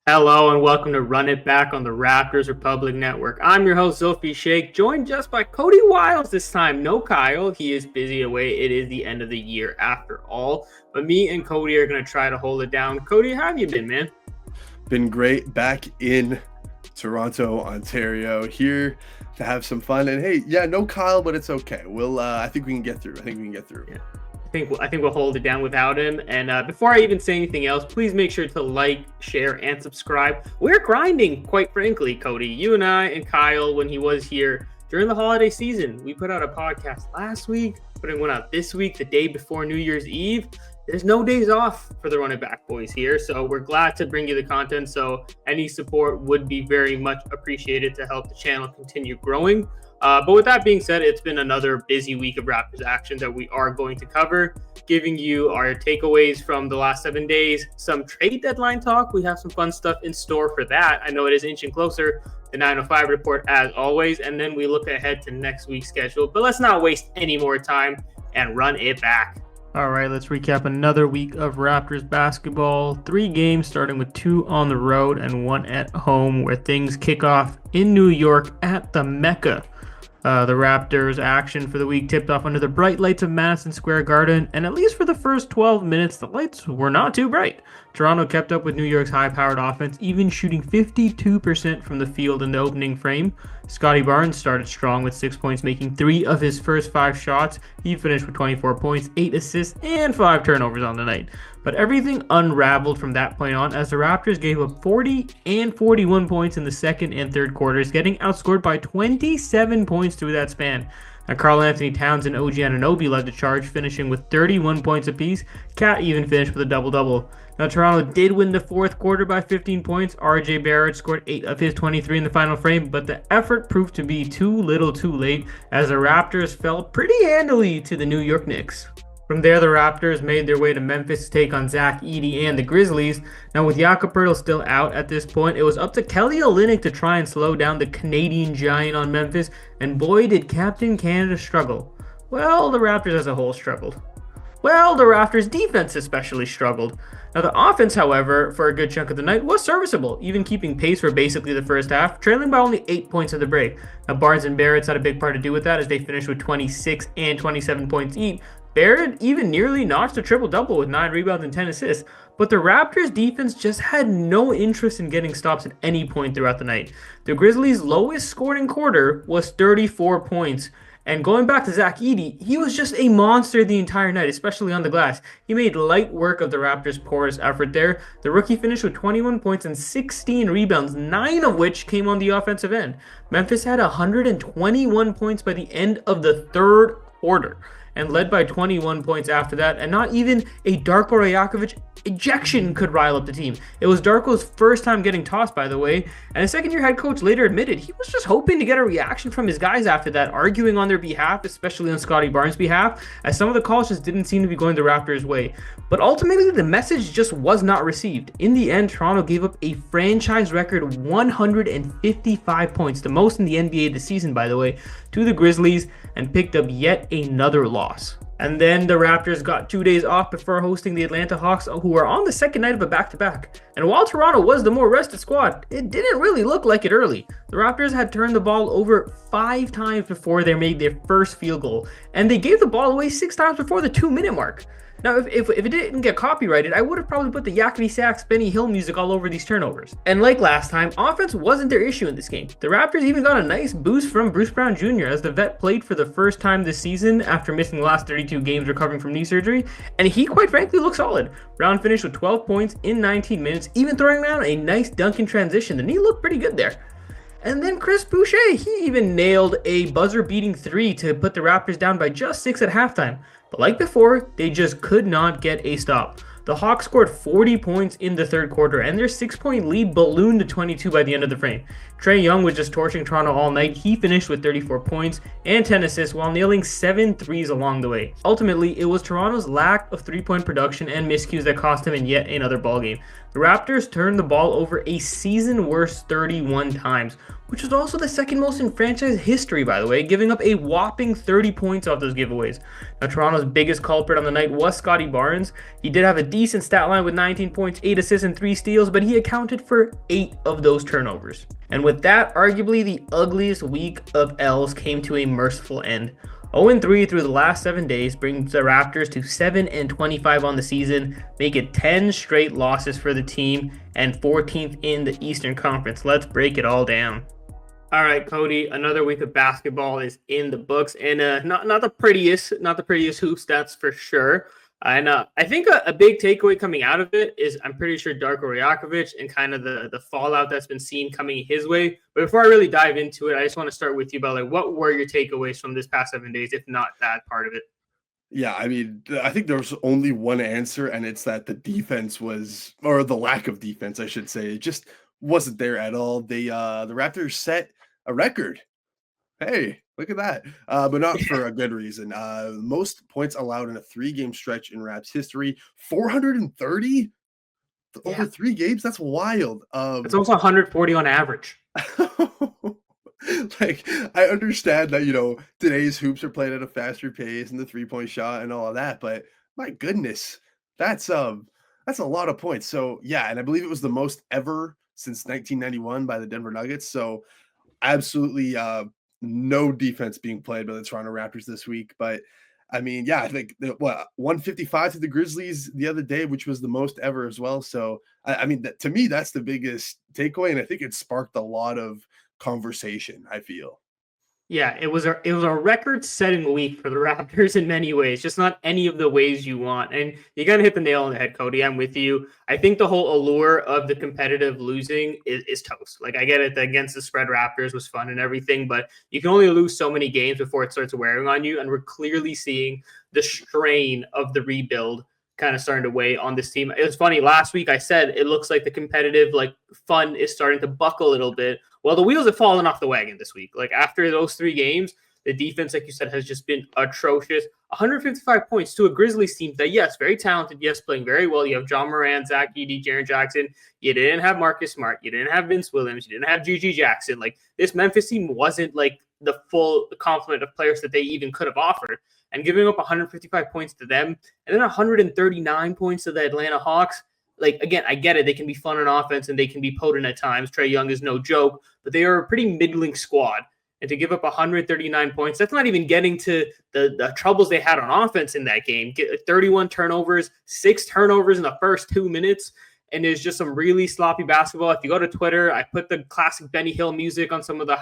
Hello and welcome to Run It Back on the Raptors Republic Network. I'm your host, Zulfi Sheikh, joined just by Coty Wiles this time. No Kyle, he is busy away. It is the end of the year after all. But me and Coty are going to try to hold it down. Coty, how have you been, man? Been great. Back in Toronto, Ontario, here to have some fun. And hey, no Kyle, but it's okay. I think we can get through. Yeah. I think we'll hold it down without him. And before I even say anything else, please make sure to like, share, and subscribe. We're grinding, quite frankly, Coty. You and I and Kyle, when he was here during the holiday season, we put out a podcast last week, putting one out this week, the day before New Year's Eve. There's no days off for the Run It Back boys here, so we're glad to bring you the content. So any support would be very much appreciated to help the channel continue growing. But with that being said, it's been another busy week of Raptors action that we are going to cover, giving you our takeaways from the last 7 days, some trade deadline talk. We have some fun stuff in store for that. I know it is inching closer. The 905 report as always, and then we look ahead to next week's schedule. But let's not waste any more time and run it back. All right, let's recap another week of Raptors basketball. 3 games, starting with 2 on the road and 1 at home, where things kick off in New York at the Mecca. The Raptors action for the week tipped off under the bright lights of Madison Square Garden, and at least for the first 12 minutes, the lights were not too bright. Toronto kept up with New York's high-powered offense, even shooting 52% from the field in the opening frame. Scotty Barnes started strong with 6 points, making 3 of his first 5 shots. He finished with 24 points, 8 assists, and 5 turnovers on the night. But everything unraveled from that point on as the Raptors gave up 40 and 41 points in the second and third quarters, getting outscored by 27 points through that span. Now, Karl-Anthony Towns and OG Anunoby led the charge, finishing with 31 points apiece. Cat even finished with a double-double. Now, Toronto did win the fourth quarter by 15 points. RJ Barrett scored 8 of his 23 in the final frame, but the effort proved to be too little too late as the Raptors fell pretty handily to the New York Knicks. From there, the Raptors made their way to Memphis to take on Zach Edey and the Grizzlies. Now, with Jakob Poeltl still out at this point, it was up to Kelly Olynyk to try and slow down the Canadian giant on Memphis, and boy did Captain Canada struggle. Well, the Raptors as a whole struggled. Well, the Raptors defense especially struggled. Now, the offense, however, for a good chunk of the night was serviceable, even keeping pace for basically the first half, trailing by only 8 points at the break. Now, Barnes and Barrett's had a big part to do with that as they finished with 26 and 27 points each. Barrett even nearly notched a triple-double with 9 rebounds and 10 assists, but the Raptors defense just had no interest in getting stops at any point throughout the night. The Grizzlies' lowest scoring quarter was 34 points, and going back to Zach Edey, he was just a monster the entire night, especially on the glass. He made light work of the Raptors' porous effort there. The rookie finished with 21 points and 16 rebounds, 9 of which came on the offensive end. Memphis had 121 points by the end of the third quarter, and led by 21 points after that, and not even a Darko Rajakovic ejection could rile up the team. It was Darko's first time getting tossed, by the way, and a second-year head coach later admitted he was just hoping to get a reaction from his guys after that, arguing on their behalf, especially on Scotty Barnes' behalf, as some of the calls just didn't seem to be going the Raptors' way. But ultimately, the message just was not received. In the end, Toronto gave up a franchise record 155 points, the most in the NBA this season, by the way, to the Grizzlies, and picked up yet another loss. And then the Raptors got 2 days off before hosting the Atlanta Hawks, who were on the second night of a back-to-back. And while Toronto was the more rested squad, it didn't really look like it early. The Raptors had turned the ball over 5 times before they made their first field goal, and they gave the ball away 6 times before the 2-minute mark. Now, if it didn't get copyrighted, I would have probably put the Yakety Sax Benny Hill music all over these turnovers. And like last time, offense wasn't their issue in this game. The Raptors even got a nice boost from Bruce Brown Jr. as the vet played for the first time this season after missing the last 32 games recovering from knee surgery, and he quite frankly looked solid. Brown finished with 12 points in 19 minutes, even throwing down a nice dunk in transition. The knee looked pretty good there. And then Chris Boucher, he even nailed a buzzer-beating 3 to put the Raptors down by just 6 at halftime. But like before, they just could not get a stop. The Hawks scored 40 points in the third quarter, and their 6-point lead ballooned to 22 by the end of the frame. Trae Young was just torching Toronto all night. He finished with 34 points and 10 assists while nailing 7 threes along the way. Ultimately, it was Toronto's lack of three-point production and miscues that cost him in yet another ballgame. The Raptors turned the ball over a season-worst 31 times, which was also the second most in franchise history, by the way, giving up a whopping 30 points off those giveaways. Now, Toronto's biggest culprit on the night was Scotty Barnes. He did have a decent stat line with 19 points, 8 assists, and 3 steals, but he accounted for 8 of those turnovers. And with that, arguably the ugliest week of L's came to a merciful end. 0-3 through the last 7 days brings the Raptors to 7-25 on the season, make it 10 straight losses for the team, and 14th in the Eastern Conference. Let's break it all down. All right, Coty. Another week of basketball is in the books, and not the prettiest hoops, that's for sure. And I think a big takeaway coming out of it is I'm pretty sure Darko Rajakovic and kind of the fallout that's been seen coming his way. But before I really dive into it, I just want to start with you about like what were your takeaways from this past 7 days, if not that part of it. Yeah, I mean, I think there's only one answer, and it's that the defense was, or the lack of defense, I should say, it just wasn't there at all. The Raptors set a record. Hey, look at that. But not for a good reason. Most points allowed in a 3-game stretch in Raps history, 430 over 3 games. That's wild. It's also 140 on average. Like, I understand that, today's hoops are played at a faster pace and the 3-point shot and all of that, but my goodness, that's a lot of points. So yeah, and I believe it was the most ever since 1991 by the Denver Nuggets. So absolutely no defense being played by the Toronto Raptors this week. But I mean, yeah, I think 155 to the Grizzlies the other day, which was the most ever as well. So I mean, to me, that's the biggest takeaway, and I think it sparked a lot of conversation, I feel. Yeah, it was a record-setting week for the Raptors in many ways, just not any of the ways you want. And you gotta hit the nail on the head, Coty. I'm with you. I think the whole allure of the competitive losing is toast. Like, I get it, the against the spread Raptors was fun and everything, but you can only lose so many games before it starts wearing on you. And we're clearly seeing the strain of the rebuild kind of starting to weigh on this team. It was funny. Last week I said it looks like the competitive fun is starting to buckle a little bit. Well, the wheels have fallen off the wagon this week. Like, after those 3 games, the defense, like you said, has just been atrocious. 155 points to a Grizzlies team that, yes, very talented, yes, playing very well. You have John Moran, Zach Edey, Jaren Jackson. You didn't have Marcus Smart. You didn't have Vince Williams. You didn't have Gigi Jackson. Like, this Memphis team wasn't like the full complement of players that they even could have offered. And giving up 155 points to them and then 139 points to the Atlanta Hawks. Like, again, I get it. They can be fun on offense and they can be potent at times. Trae Young is no joke, but they are a pretty middling squad. And to give up 139 points, that's not even getting to the troubles they had on offense in that game. 31 turnovers, 6 turnovers in the first 2 minutes. And there's just some really sloppy basketball. If you go to Twitter, I put the classic Benny Hill music on some of the,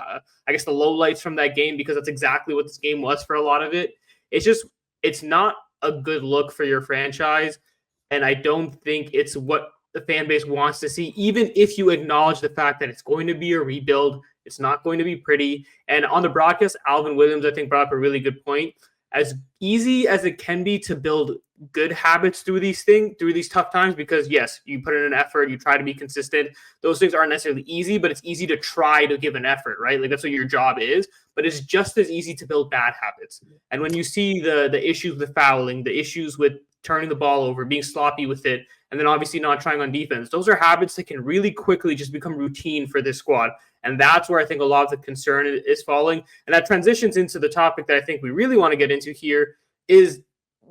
the lowlights from that game, because that's exactly what this game was for a lot of it. It's not a good look for your franchise. And I don't think it's what the fan base wants to see, even if you acknowledge the fact that it's going to be a rebuild. It's not going to be pretty. And on the broadcast, Alvin Williams, I think, brought up a really good point. As easy as it can be to build good habits through these tough times, because yes, you put in an effort, you try to be consistent. Those things aren't necessarily easy, but it's easy to try to give an effort, right? Like, that's what your job is. But it's just as easy to build bad habits. And when you see the issues with fouling, the issues with turning the ball over, being sloppy with it, and then obviously not trying on defense, those are habits that can really quickly just become routine for this squad. And that's where I think a lot of the concern is falling. And that transitions into the topic that I think we really want to get into here, is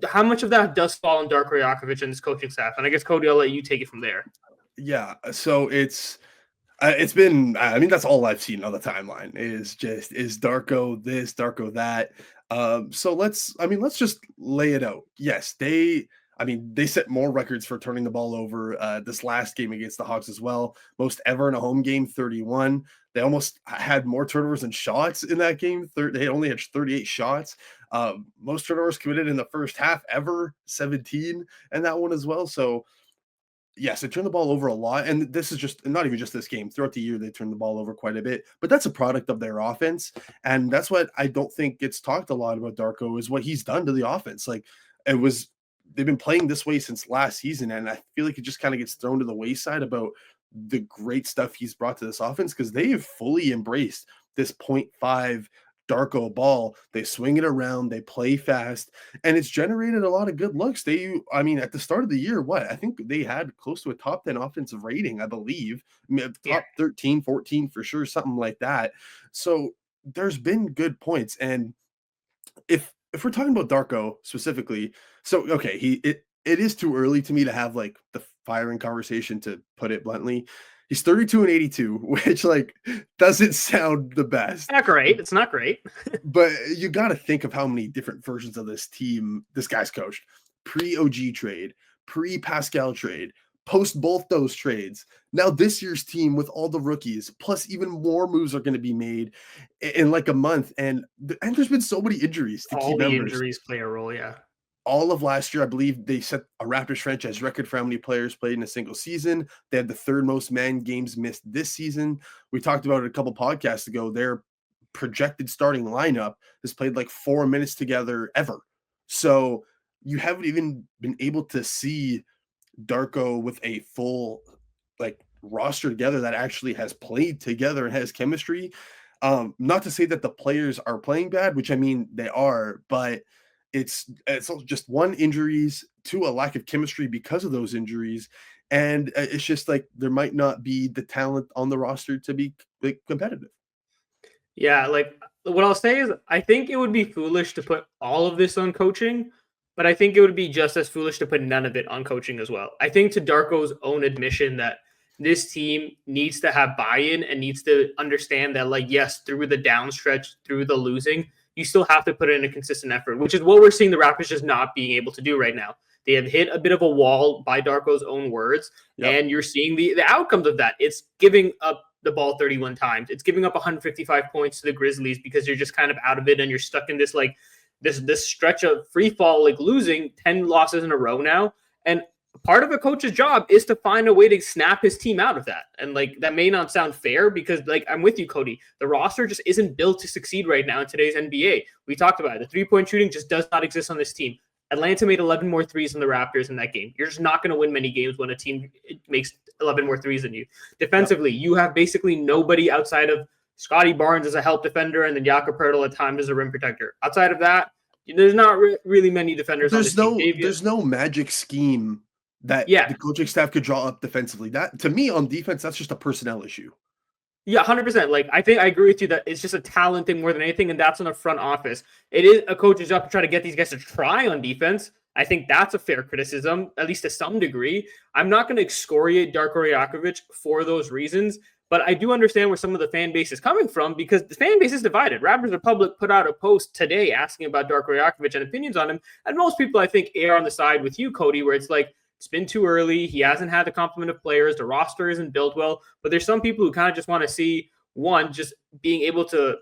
how much of that does fall on Darko Rajakovic and his coaching staff. And I guess, Coty, I'll let you take it from there. Yeah, so it's been, I mean, that's all I've seen on the timeline is Darko this, Darko that. So let's just lay it out. Yes, they set more records for turning the ball over this last game against the Hawks as well. Most ever in a home game, 31. They almost had more turnovers than shots in that game. They only had 38 shots. Most turnovers committed in the first half ever, 17, and that one as well. So yes, they turn the ball over a lot, and this is just not even just this game. Throughout the year, they turn the ball over quite a bit, but that's a product of their offense, and that's what I don't think gets talked a lot about Darko, is what he's done to the offense. Like, they've been playing this way since last season, and I feel like it just kind of gets thrown to the wayside about the great stuff he's brought to this offense, because they have fully embraced this 0.5 Darko ball. They swing it around, they play fast, and it's generated a lot of good looks. I mean, at the start of the year, I think they had close to a top 10 offensive rating, I believe. I mean, Yeah. top 13, 14 for sure, something like that. So there's been good points. And if we're talking about Darko specifically, so okay, it is too early to me to have like the firing conversation, to put it bluntly. He's 32 and 82, which like doesn't sound the best. Not great. It's not great. But you got to think of how many different versions of this team this guy's coached. Pre-OG trade, pre-Pascal trade, post both those trades. Now this year's team with all the rookies, plus even more moves are going to be made in like a month. And there's been so many injuries to All key the members. injuries play a role, yeah. All of last year, I believe they set a Raptors franchise record for how many players played in a single season. They had the third most man games missed this season. We talked about it a couple podcasts ago. Their projected starting lineup has played like 4 minutes together ever. So you haven't even been able to see Darko with a full like roster together that actually has played together and has chemistry. Not to say that the players are playing bad, which I mean they are, but it's just one, injuries, two, a lack of chemistry because of those injuries, and it's just like there might not be the talent on the roster to be like competitive. Yeah, like what I'll say is I think it would be foolish to put all of this on coaching, but I think it would be just as foolish to put none of it on coaching as well. I think to Darko's own admission that this team needs to have buy-in and needs to understand that, like, yes, through the downstretch, through the losing, you still have to put in a consistent effort, which is what we're seeing the Raptors just not being able to do right now. They have hit a bit of a wall, by Darko's own words, and you're seeing the outcomes of that. It's giving up the ball 31 times. It's giving up 155 points to the Grizzlies because you're just kind of out of it and you're stuck in this like this stretch of free fall, like losing 10 losses in a row now. And part of a coach's job is to find a way to snap his team out of that. And like that may not sound fair because like I'm with you, Coty. The roster just isn't built to succeed right now in today's NBA. We talked about it. The three-point shooting just does not exist on this team. Atlanta made 11 more threes than the Raptors in that game. You're just not going to win many games when a team makes 11 more threes than you. Defensively, you have basically nobody outside of Scotty Barnes as a help defender and then Jakob Poeltl at times as a rim protector. Outside of that, there's not really many defenders on this team. There's no magic scheme that the coaching staff could draw up defensively. That, to me, on defense, that's just a personnel issue. Yeah, 100%. Like, I think I agree with you that it's just a talent thing more than anything, and that's in the front office. It is a coach's job to try to get these guys to try on defense. I think that's a fair criticism, at least to some degree. I'm not going to excoriate Darko Rajakovic for those reasons, but I do understand where some of the fan base is coming from because the fan base is divided. Raptors Republic put out a post today asking about Darko Rajakovic and opinions on him, and most people, I think, err on the side with you, Coty, where it's like, it's been too early. He hasn't had the complement of players. The roster isn't built well. But there's some people who kind of just want to see, one, just being able to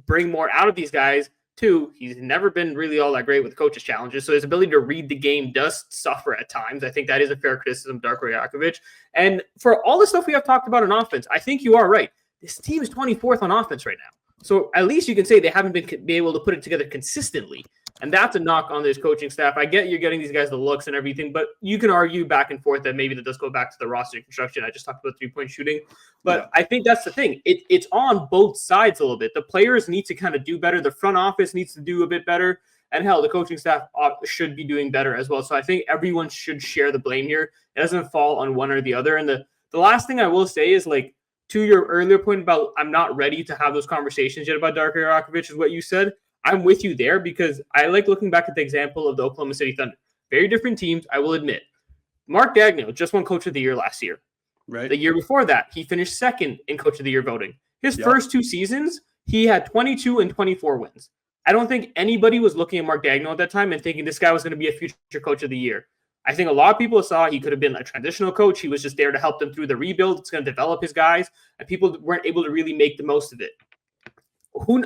bring more out of these guys. Two, he's never been really all that great with coaches' challenges. So his ability to read the game does suffer at times. I think that is a fair criticism of Darko Rajakovic. And for all the stuff we have talked about on offense, I think you are right. This team is 24th on offense right now. So at least you can say they haven't been able to put it together consistently. And that's a knock on this coaching staff. I get you're getting these guys the looks and everything, but you can argue back and forth that maybe that does go back to the roster construction. I just talked about three-point shooting. But I think that's the thing. It's on both sides a little bit. The players need to kind of do better. The front office needs to do a bit better. And hell, the coaching staff should be doing better as well. So I think everyone should share the blame here. It doesn't fall on one or the other. And the last thing I will say is, like, to your earlier point about I'm not ready to have those conversations yet about Darko Rajakovic is what you said. I'm with you there because I like looking back at the example of the Oklahoma City Thunder. Very different teams, I will admit. Mark Daigneault just won Coach of the Year last year. Right. The year before that, he finished second in Coach of the Year voting. His first two seasons, he had 22 and 24 wins. I don't think anybody was looking at Mark Daigneault at that time and thinking this guy was going to be a future Coach of the Year. I think a lot of people saw he could have been a transitional coach. He was just there to help them through the rebuild. It's going to develop his guys, and people weren't able to really make the most of it.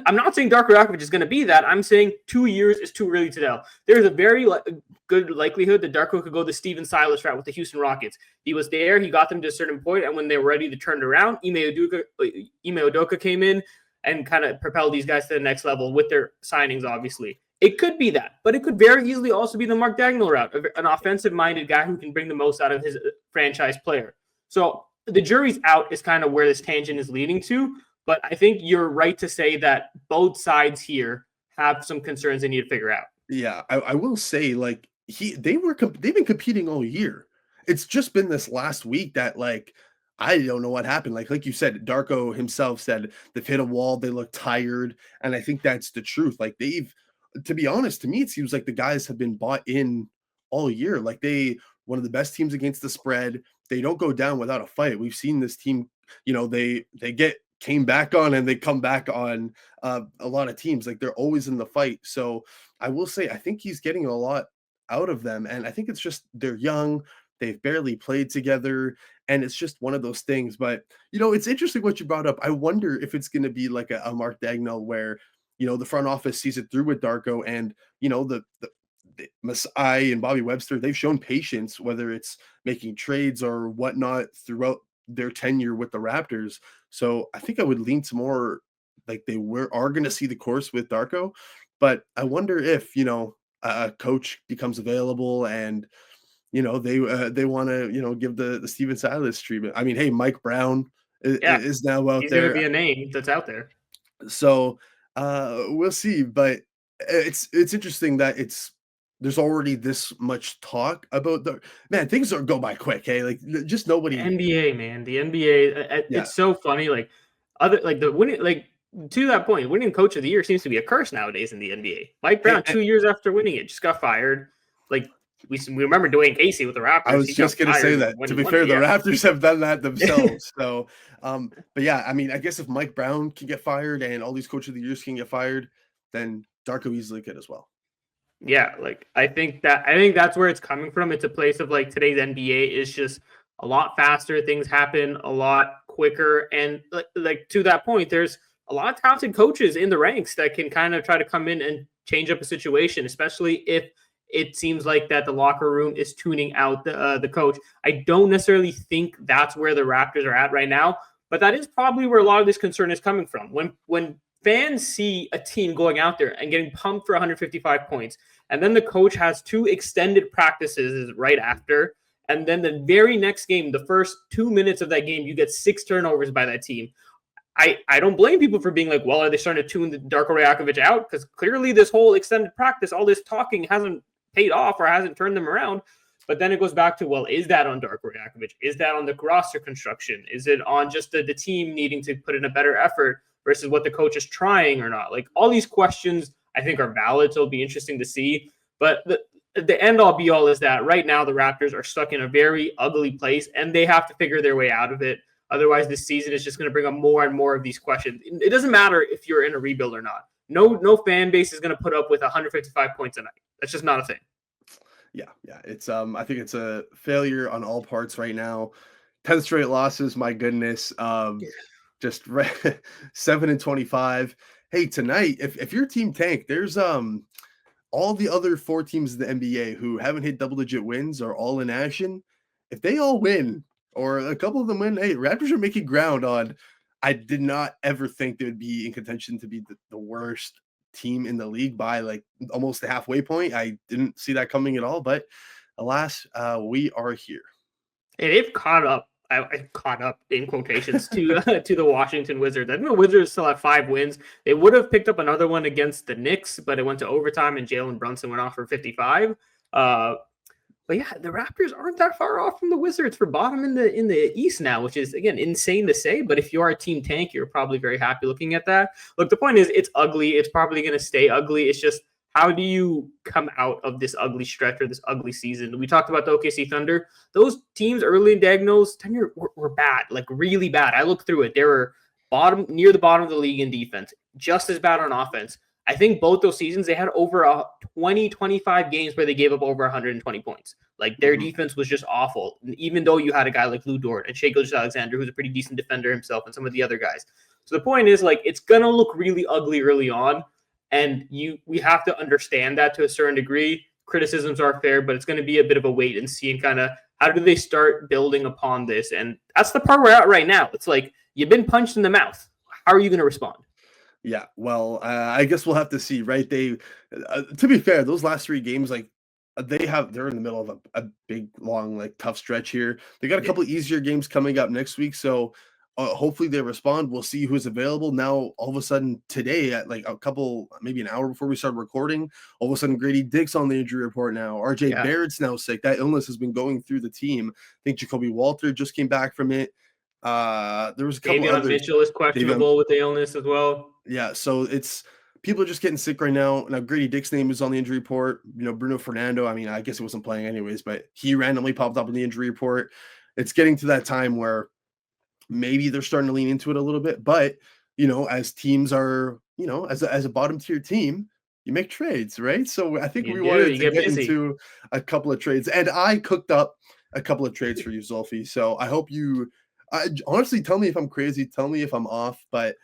I'm not saying Darko Rajakovic is going to be that. I'm saying 2 years is too early to tell. There's a very good likelihood that Darko could go the Steven Silas route with the Houston Rockets. He was there. He got them to a certain point, and when they were ready to turn it around, Ime Udoka came in and kind of propelled these guys to the next level with their signings, obviously. It could be that, but it could very easily also be the Mark Daigneault route, an offensive-minded guy who can bring the most out of his franchise player. So the jury's out is kind of where this tangent is leading to. But I think you're right to say that both sides here have some concerns they need to figure out. Yeah, I will say, like, they've been competing all year. It's just been this last week that, like, I don't know what happened. Like you said, Darko himself said they've hit a wall, they look tired, and I think that's the truth. Like, to be honest, to me, it seems like the guys have been bought in all year. Like, one of the best teams against the spread. They don't go down without a fight. We've seen this team, they get came back on and they come back on a lot of teams. Like, they're always in the fight. So I will say, I think he's getting a lot out of them. And I think it's just they're young, they've barely played together, and it's just one of those things. But, it's interesting what you brought up. I wonder if it's going to be like a Mark Dagnall where, the front office sees it through with Darko and, the Masai and Bobby Webster, they've shown patience, whether it's making trades or whatnot throughout their tenure with the Raptors. So I think I would lean to more like are going to see the course with Darko. But I wonder if, a coach becomes available and, they want to, give the Steven Silas treatment. I mean, hey, Mike Brown Yeah, is now out he's going to there. be a name that's out there. So we'll see. But it's interesting that there's already this much talk about things don't go by quick. Hey, like just The nobody. NBA, man, the NBA. Yeah. It's so funny. Like the winning, like to that point, winning coach of the year seems to be a curse nowadays in the NBA. Mike Brown, Hey, 2 years after winning it, just got fired. Like we remember Dwayne Casey with the Raptors. I was He just got gonna say fired that. when To he be won fair, it. the Yeah. Raptors have done that themselves. So, but yeah, I mean, I guess if Mike Brown can get fired and all these coach of the years can get fired, then Darko easily could as well. Yeah, like I think that's where it's coming from. It's a place of like today's NBA is just a lot faster. Things happen a lot quicker, and like to that point, there's a lot of talented coaches in the ranks that can kind of try to come in and change up a situation, especially if it seems like that the locker room is tuning out the coach. I don't necessarily think that's where the Raptors are at right now, but that is probably where a lot of this concern is coming from. When fans see a team going out there and getting pumped for 155 points, and then the coach has 2 extended practices right after. And then the very next game, the first 2 minutes of that game, you get 6 turnovers by that team. I don't blame people for being like, well, are they starting to tune the Darko Rajakovic out? Because clearly this whole extended practice, all this talking hasn't paid off or hasn't turned them around. But then it goes back to, well, is that on Darko Rajakovic? Is that on the roster construction? Is it on just the team needing to put in a better effort versus what the coach is trying or not? Like all these questions I think are valid. So it'll be interesting to see. But the end all be all is that right now the Raptors are stuck in a very ugly place and they have to figure their way out of it. Otherwise, this season is just going to bring up more and more of these questions. It doesn't matter if you're in a rebuild or not. No fan base is going to put up with 155 points a night. That's just not a thing. Yeah. It's I think it's a failure on all parts right now. 10 straight losses, my goodness. Just 7-25. Hey, tonight, if your team tanked, there's all the other 4 teams in the NBA who haven't hit double-digit wins are all in action. If they all win, or a couple of them win, hey, Raptors are making ground on. I did not ever think they would be in contention to be the worst team in the league by like almost the halfway point. I didn't see that coming at all, but alas, we are here. And they've caught up. I caught up in quotations to to the Washington Wizards. I think the Wizards still have 5 wins. They would have picked up another one against the Knicks, but it went to overtime and Jalen Brunson went off for 55. But yeah, the Raptors aren't that far off from the Wizards for bottom in the East now, which is again insane to say. But if you are a team tank, you're probably very happy looking at that. Look, the point is it's ugly. It's probably going to stay ugly. It's just how do you come out of this ugly stretch or this ugly season? We talked about the OKC Thunder. Those teams early in Dagnall's tenure were bad, like really bad. I looked through it. They were near the bottom of the league in defense, just as bad on offense. I think both those seasons, they had over 25 games where they gave up over 120 points. Like their defense was just awful. And even though you had a guy like Lou Dort and Shai Gilgeous-Alexander, who's a pretty decent defender himself, and some of the other guys. So the point is, like, it's going to look really ugly early on. And we have to understand that to a certain degree. Criticisms are fair, but it's going to be a bit of a wait and see and kind of how do they start building upon this. And that's the part we're at right now. It's like you've been punched in the mouth. How are you going to respond? Yeah, well, I guess we'll have to see, right? They, to be fair, those last 3 games, like they're in the middle of a big, long, like tough stretch here. They got a couple easier games coming up next week, so hopefully they respond. We'll see who's available. Now, all of a sudden today, at like maybe an hour before we started recording, all of a sudden Grady Dick's on the injury report now. RJ Yeah. Barrett's now sick. That illness has been going through the team. I think Jacoby Walter just came back from it. There was a couple Davion others. Mitchell is Davion, questionable with the illness as well. yeah, so it's people are just getting sick right now. Now Grady Dick's name is on the injury report. Bruno Fernando. I mean, I guess he wasn't playing anyways, but he randomly popped up in the injury report. It's getting to that time where maybe they're starting to lean into it a little bit, but as teams are, as a bottom tier team, you make trades, right? So I think You we do. wanted You to get get busy. into a couple of trades, and I cooked up a couple of trades for you, Zulfi. So I hope honestly tell me if I'm crazy, tell me if I'm off, but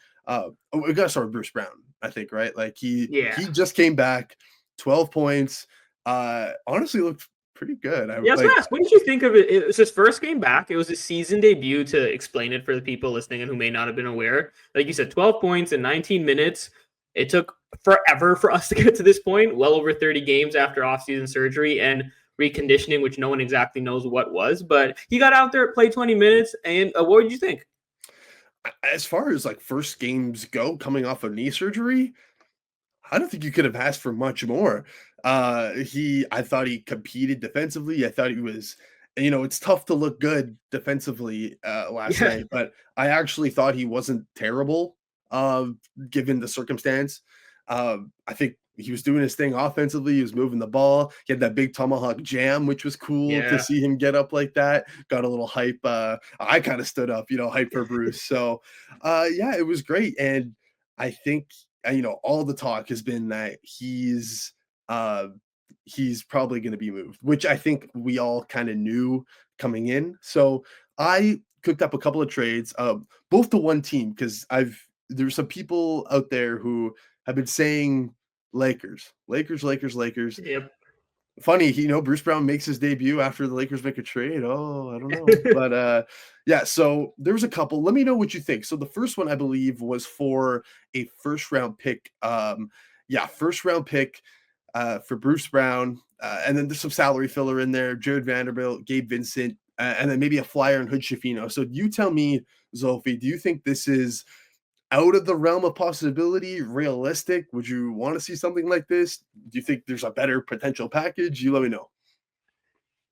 we gotta start with Bruce Brown, I think, right? Like he Yeah. just came back, 12 points. Honestly looked pretty good. I Yeah, so like ask, what did you think of it? It was his first game back. It was his season debut, to explain it for the people listening and who may not have been aware. Like you said, 12 points in 19 minutes. It took forever for us to get to this point, well over 30 games after offseason surgery and reconditioning, which no one exactly knows what was. But he got out there, played 20 minutes, and what did you think? as far as like first games go coming off of knee surgery, I don't think you could have asked for much more. I thought he competed defensively. I thought he was, it's tough to look good defensively last Yeah, night, but I actually thought he wasn't terrible, uh, given the circumstance. I think he was doing his thing offensively. He was moving the ball. He had that big tomahawk jam, which was cool to yeah. see him get up like that. Got a little hype. I kind of stood up, hype for Bruce. So, yeah, it was great. And I think all the talk has been that uh he's probably going to be moved, which I think we all kind of knew coming in. So I cooked up a couple of trades, both to one team, because there's some people out there who have been saying Lakers, Lakers, Lakers, Lakers. Yep. Funny, Bruce Brown makes his debut after the Lakers make a trade. Oh, I don't know. But yeah, so there was a couple. Let me know what you think. So the first one I believe was for a first round pick. First round pick for Bruce Brown. And then there's some salary filler in there, Jared Vanderbilt, Gabe Vincent, and then maybe a flyer and Hood Shafino. So you tell me, Zulfi, do you think this is out of the realm of possibility, realistic? Would you want to see something like this? Do you think there's a better potential package? You let me know.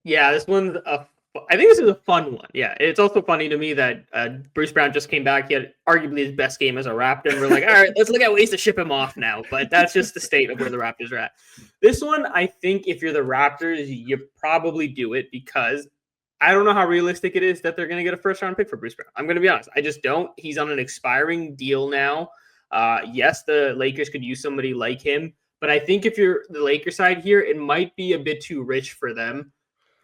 Yeah, this one's I think this is a fun one. Yeah, it's also funny to me that Bruce Brown just came back. He had arguably his best game as a Raptor, and we're like, all right, let's look at ways to ship him off now. But that's just the state of where the Raptors are at. This one, I think if you're the Raptors, you probably do it, because I don't know how realistic it is that they're going to get a first round pick for Bruce Brown. I'm going to be honest. I just don't. He's on an expiring deal now. Yes, the Lakers could use somebody like him, but I think if you're the Lakers side here, it might be a bit too rich for them.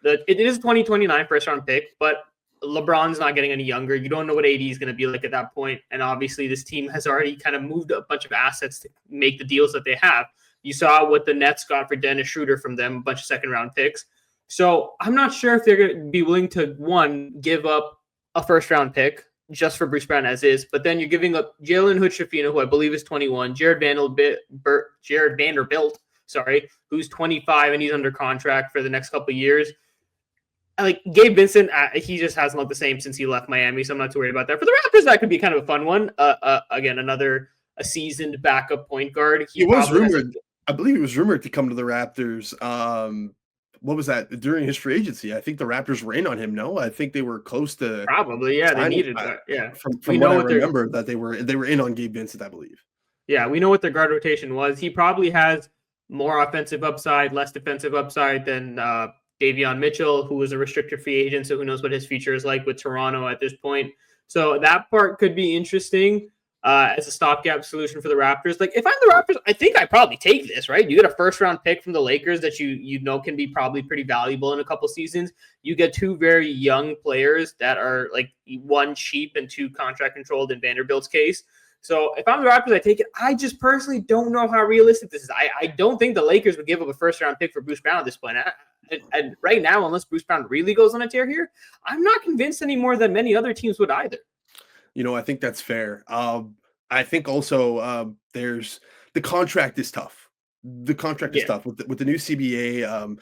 It is 2029 first round pick, but LeBron's not getting any younger. You don't know what AD is going to be like at that point. And obviously, this team has already kind of moved a bunch of assets to make the deals that they have. You saw what the Nets got for Dennis Schroeder from them, a bunch of second round picks. So I'm not sure if they're going to be willing to, one, give up a first round pick just for Bruce Brown as is, but then you're giving up Jalen Hood-Schifino, who I believe is 21, Jared Vanderbilt, who's 25 and he's under contract for the next couple of years. Like Gabe Vincent, he just hasn't looked the same since he left Miami, so I'm not too worried about that. For the Raptors, that could be kind of a fun one. Again, a seasoned backup point guard. It was rumored. I believe it was rumored to come to the Raptors. What was that during his free agency? I think the Raptors were in on him. No, I think they were close to probably. Yeah, they signing, needed that. Yeah, from what I remember, that they were in on Gabe Vincent, I believe. Yeah, we know what their guard rotation was. He probably has more offensive upside, less defensive upside than Davion Mitchell, who was a restricted free agent, so who knows what his future is like with Toronto at this point. So that part could be interesting as a stopgap solution for the Raptors. Like, if I'm the Raptors, I think I probably take this, right? You get a first-round pick from the Lakers that you know can be probably pretty valuable in a couple seasons. You get two very young players that are, like, one cheap and two contract-controlled in Vanderbilt's case. So if I'm the Raptors, I take it. I just personally don't know how realistic this is. I don't think the Lakers would give up a first-round pick for Bruce Brown at this point. And right now, unless Bruce Brown really goes on a tear here, I'm not convinced any more than many other teams would either. I think that's fair. I think also there's the contract is tough. The contract is tough with the new CBA.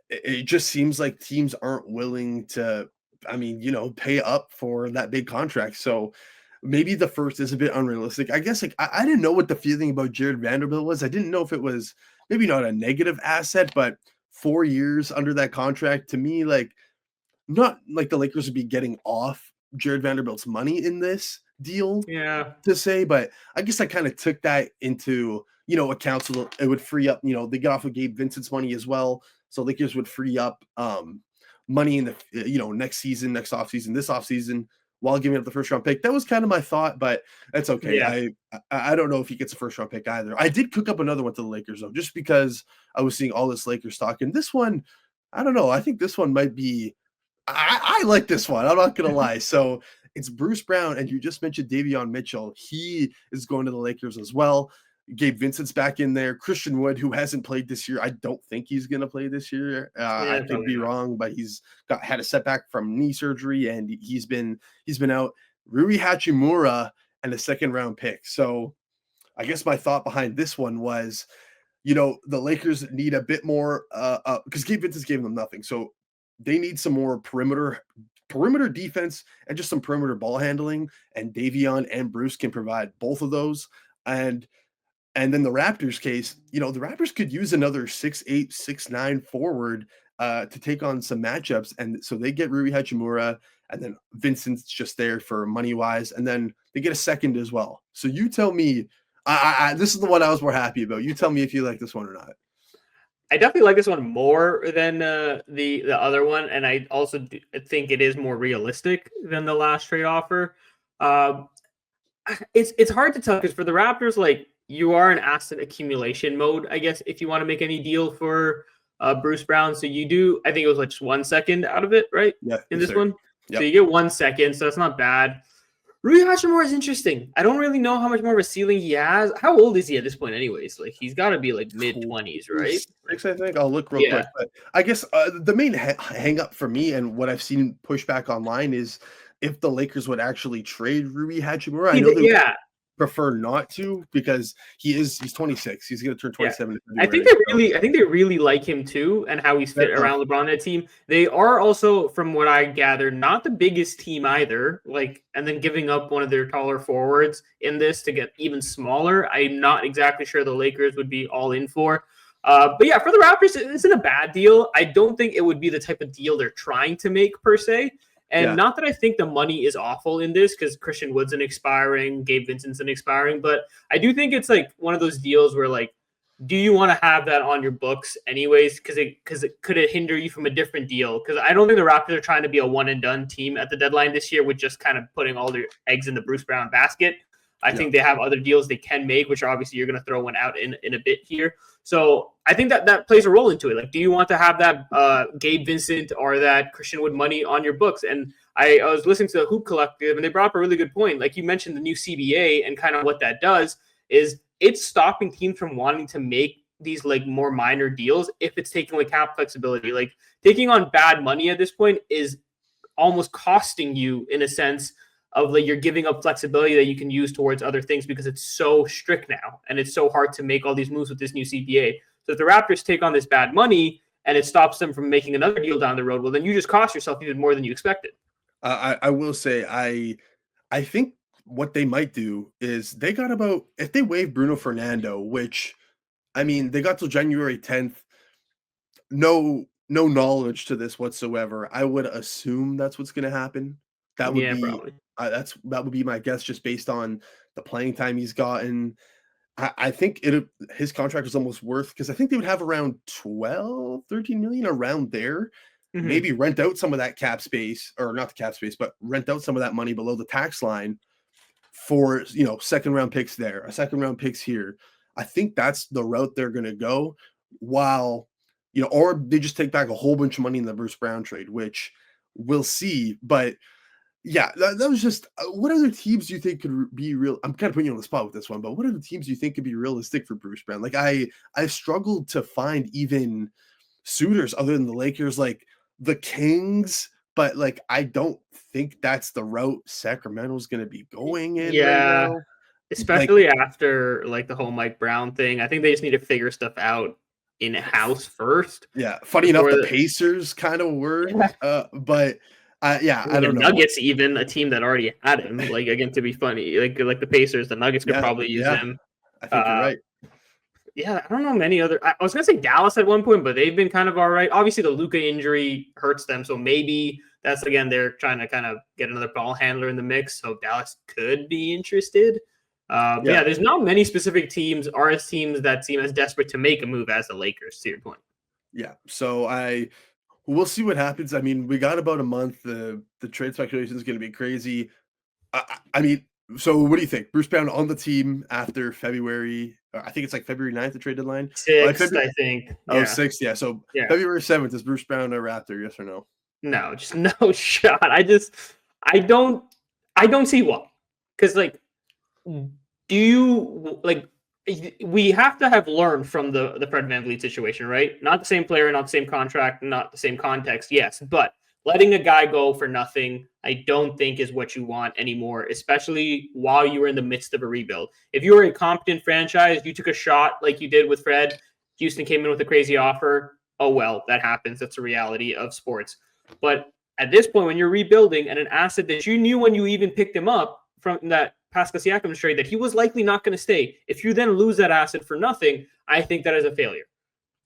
It just seems like teams aren't willing to I mean, pay up for that big contract. So maybe the first is a bit unrealistic. I guess like I didn't know what the feeling about Jared Vanderbilt was. I didn't know if it was maybe not a negative asset, but 4 years under that contract to me, like not like the Lakers would be getting off Jared Vanderbilt's money in this deal Yeah. to say, but I guess I kind of took that into account so it would free up. They get off of Gabe Vincent's money as well, so Lakers would free up money in the next season, next offseason, this offseason while giving up the first round pick. That was kind of my thought, but that's okay. Yeah. I don't know if he gets a first round pick either. I did cook up another one to the Lakers though, just because I was seeing all this Lakers talk, and this one, I don't know. I think this one might be. I like this one. I'm not gonna lie. So it's Bruce Brown, and you just mentioned Davion Mitchell. He is going to the Lakers as well. Gabe Vincent's back in there. Christian Wood, who hasn't played this year, I don't think he's going to play this year. I Yeah, could be wrong, but he's had a setback from knee surgery, and he's been out. Rui Hachimura and a second round pick. So I guess my thought behind this one was, the Lakers need a bit more because Gabe Vincent gave them nothing. So they need some more perimeter defense and just some perimeter ball handling. And Davion and Bruce can provide both of those. And then the Raptors case, the Raptors could use another 6'8", 6'9" forward to take on some matchups. And so they get Rui Hachimura, and then Vincent's just there for money-wise, and then they get a second as well. So you tell me, this is the one I was more happy about. You tell me if you like this one or not. I definitely like this one more than the other one, and I also think it is more realistic than the last trade offer. It's hard to tell because for the Raptors, like you are in asset accumulation mode, I guess, if you want to make any deal for Bruce Brown. So you do, I think it was like just 1 second out of it, right? Yeah, in this sir. one. Yep. So you get 1 second, so that's not bad. Rui Hachimura is interesting. I don't really know how much more of a ceiling he has. How old is he at this point, anyways? Like he's got to be like mid-20s, right? 6, I think. I'll look real quick. But I guess the main hang up for me and what I've seen pushback online is if the Lakers would actually trade Rui Hachimura. I know they prefer not to because he's 26. He's going to turn 27. I think they really like him too, and how he's fit around LeBron and that team. They are also, from what I gather, not the biggest team either. Like, and then giving up one of their taller forwards in this to get even smaller, I'm not exactly sure the Lakers would be all in for. But yeah, for the Raptors, it isn't a bad deal. I don't think it would be the type of deal they're trying to make per se. And not that I think the money is awful in this because Christian Wood's an expiring, Gabe Vincent's an expiring, but I do think it's like one of those deals where like, do you want to have that on your books anyways? Because it could it hinder you from a different deal? Because I don't think the Raptors are trying to be a one and done team at the deadline this year with just kind of putting all their eggs in the Bruce Brown basket. I think they have other deals they can make, which obviously you're going to throw one out in a bit here. So I think that plays a role into it. Like, do you want to have that Gabe Vincent or that Christian Wood money on your books? And I was listening to the Hoop Collective, and they brought up a really good point. Like you mentioned, the new CBA and kind of what that does is it's stopping teams from wanting to make these like more minor deals if it's taking away cap flexibility. Like taking on bad money at this point is almost costing you in a sense of like you're giving up flexibility that you can use towards other things because it's so strict now and it's so hard to make all these moves with this new CBA. So if the Raptors take on this bad money and it stops them from making another deal down the road, well, then you just cost yourself even more than you expected. I will say I think what they might do is they got about if they waive Bruno Fernando, which I mean they got till January 10th. No knowledge to this whatsoever. I would assume that's what's going to happen. That would be probably. that would be my guess just based on the playing time he's gotten. I think his contract was almost worth because I think they would have around 12, 13 million around there. Mm-hmm. Maybe rent out some of that cap space, or not the cap space, but rent out some of that money below the tax line for second round picks there, a second round picks here. I think that's the route they're going to go. While or they just take back a whole bunch of money in the Bruce Brown trade, which we'll see. But yeah, that was just what other teams do you think could be real? I'm kind of putting you on the spot with this one, but what other teams do you think could be realistic for Bruce Brown? Like I struggled to find even suitors other than the Lakers, like the Kings, but like I don't think that's the route Sacramento's going to be going in right now. Especially after like the whole Mike Brown thing. I think they just need to figure stuff out in-house first. Yeah, funny enough, the Pacers kind of were, but Yeah, I I mean, the don't know. Nuggets, even a team that already had him. Like again, to be funny, like the Pacers, the Nuggets could Yeah, probably use yeah, him. I think you're Uh, right. yeah, I don't know many other. I was gonna say Dallas at one point, but they've been kind of all right. Obviously, the Luka injury hurts them, so maybe that's again they're trying to kind of get another ball handler in the mix. So Dallas could be interested. Yeah, Yeah, there's not many specific teams, RS teams that seem as desperate to make a move as the Lakers. To your point, yeah. So we'll see what happens. I mean, we got about a month. The trade speculation is going to be crazy. I mean, so what do you think? Bruce Brown on the team after February? I think it's like February 9th, the trade deadline. By sixth, February, I think. oh, Yeah, 6th, yeah. So yeah. February 7th is Bruce Brown a Raptor? Yes or no? No, just no shot. I don't, I don't see why. Because like, do you like? We have to have learned from the Fred VanVleet situation, right? Not the same player, not the same contract, not the same context. Yes, but letting a guy go for nothing, I don't think is what you want anymore, especially while you were in the midst of a rebuild. If you were a competent franchise, you took a shot like you did with Fred. Houston came in with a crazy offer. Oh well, that happens. That's a reality of sports. But at this point, when you're rebuilding and an asset that you knew when you even picked him up from that Pascal Siakam trade that he was likely not going to stay, if you then lose that asset for nothing, I think that is a failure.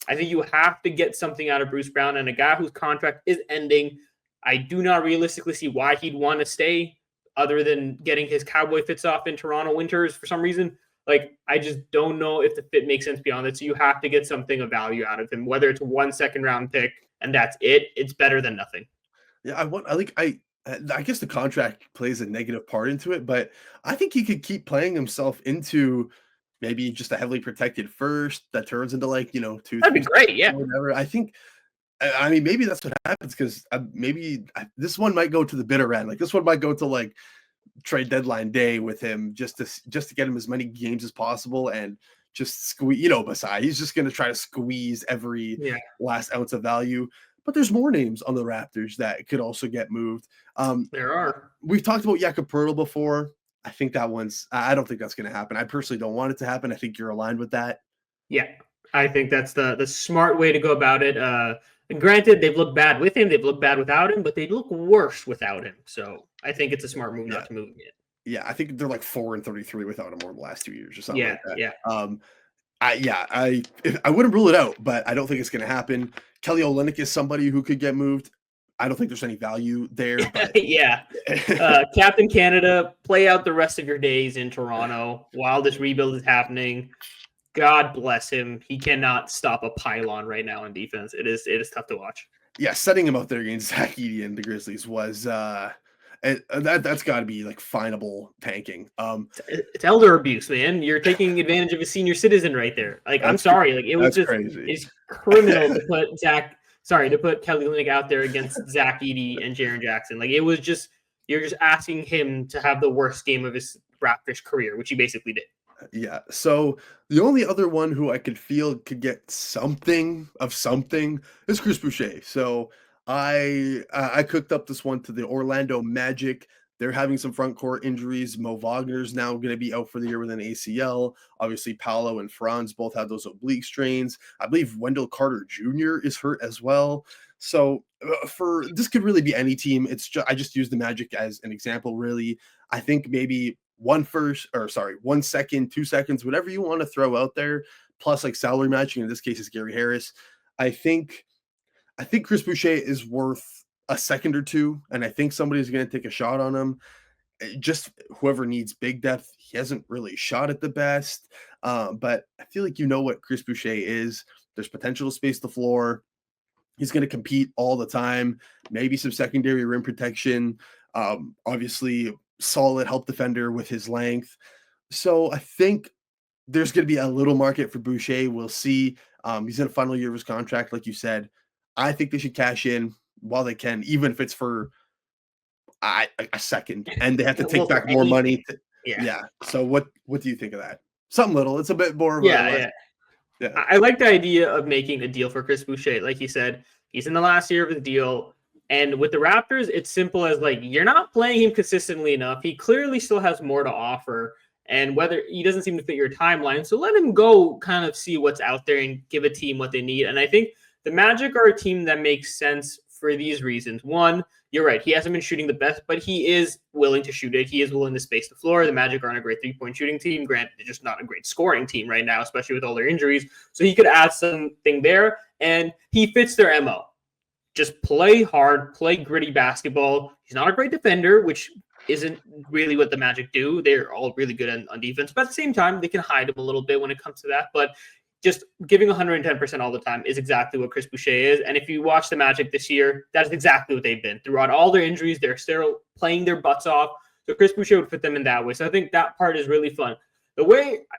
I think you have to get something out of Bruce Brown and a guy whose contract is ending. I do not realistically see why he'd want to stay other than getting his cowboy fits off in Toronto winters for some reason. Like, I just don't know if the fit makes sense beyond that. So you have to get something of value out of him, whether it's 1 second round pick and that's it. It's better than nothing. Yeah, I guess the contract plays a negative part into it, but I think he could keep playing himself into maybe just a heavily protected first that turns into like, two, That'd be three, great. Yeah. or whatever. I think, I mean, maybe that's what happens because this one might go to the bitter end. Like this one might go to like trade deadline day with him just to get him as many games as possible and just squeeze, Masai. He's just going to try to squeeze every Yeah. last ounce of value. But there's more names on the Raptors that could also get moved. There are. We've talked about Jakob Poeltl before. I think that one's. I don't think that's going to happen. I personally don't want it to happen. I think you're aligned with that. Yeah. I think that's the smart way to go about it. And granted, they've looked bad with him, they've looked bad without him, but they look worse without him. So I think it's a smart move Yeah, not to move him yet. yeah. I think they're like 4-33 without him over the last 2 years or something Yeah, like that. yeah. I wouldn't rule it out, but I don't think it's going to happen. Kelly Olynyk is somebody who could get moved. I don't think there's any value there, but yeah. Captain Canada, play out the rest of your days in Toronto while this rebuild is happening. God bless him. He cannot stop a pylon right now in defense. It is tough to watch. yeah, setting him up there against Zach Edey and the Grizzlies was that's got to be like finable tanking. It's elder abuse, man. You're taking advantage of a senior citizen right there. Like, I'm sorry. Like, it was just crazy. It's criminal to put Kelly Olynyk out there against Zach Edey and Jaren Jackson. Like, it was just you're just asking him to have the worst game of his Raptors career, which he basically did. Yeah. So the only other one who I could feel could get something is Chris Boucher. So I cooked up this one to the Orlando Magic. They're having some front court injuries. Mo Wagner's now going to be out for the year with an ACL. Obviously, Paolo and Franz both have those oblique strains. I believe Wendell Carter Jr. is hurt as well. So for this could really be any team. I just use the Magic as an example. Really, I think maybe 1 second, 2 seconds, whatever you want to throw out there, plus like salary matching. In this case, is Gary Harris. I think Chris Boucher is worth a second or two, and I think somebody's going to take a shot on him. Just whoever needs big depth. He hasn't really shot at the best, but I feel like what Chris Boucher is. There's potential to space the floor. He's going to compete all the time. Maybe some secondary rim protection. Obviously, solid help defender with his length. So I think there's going to be a little market for Boucher. We'll see. He's in the final year of his contract, like you said. I think they should cash in while they can, even if it's for a second, and they have to take back more money. Yeah. So what do you think of that? Something little. It's a bit more of Yeah. I like the idea of making a deal for Chris Boucher. Like you said, he's in the last year of his deal. And with the Raptors, it's simple as like, you're not playing him consistently enough. He clearly still has more to offer. And whether he doesn't seem to fit your timeline. So let him go kind of see what's out there and give a team what they need. And I think the Magic are a team that makes sense for these reasons. One, you're right. He hasn't been shooting the best, but he is willing to shoot it. He is willing to space the floor. The Magic aren't a great three-point shooting team. Granted, they're just not a great scoring team right now, especially with all their injuries. So he could add something there, and he fits their MO. Just play hard, play gritty basketball. He's not a great defender, which isn't really what the Magic do. They're all really good on defense, but at the same time, they can hide him a little bit when it comes to that. But just giving 110% all the time is exactly what Chris Boucher is. And if you watch the Magic this year, that is exactly what they've been. Throughout all their injuries, they're still playing their butts off. So Chris Boucher would fit them in that way. So I think that part is really fun. The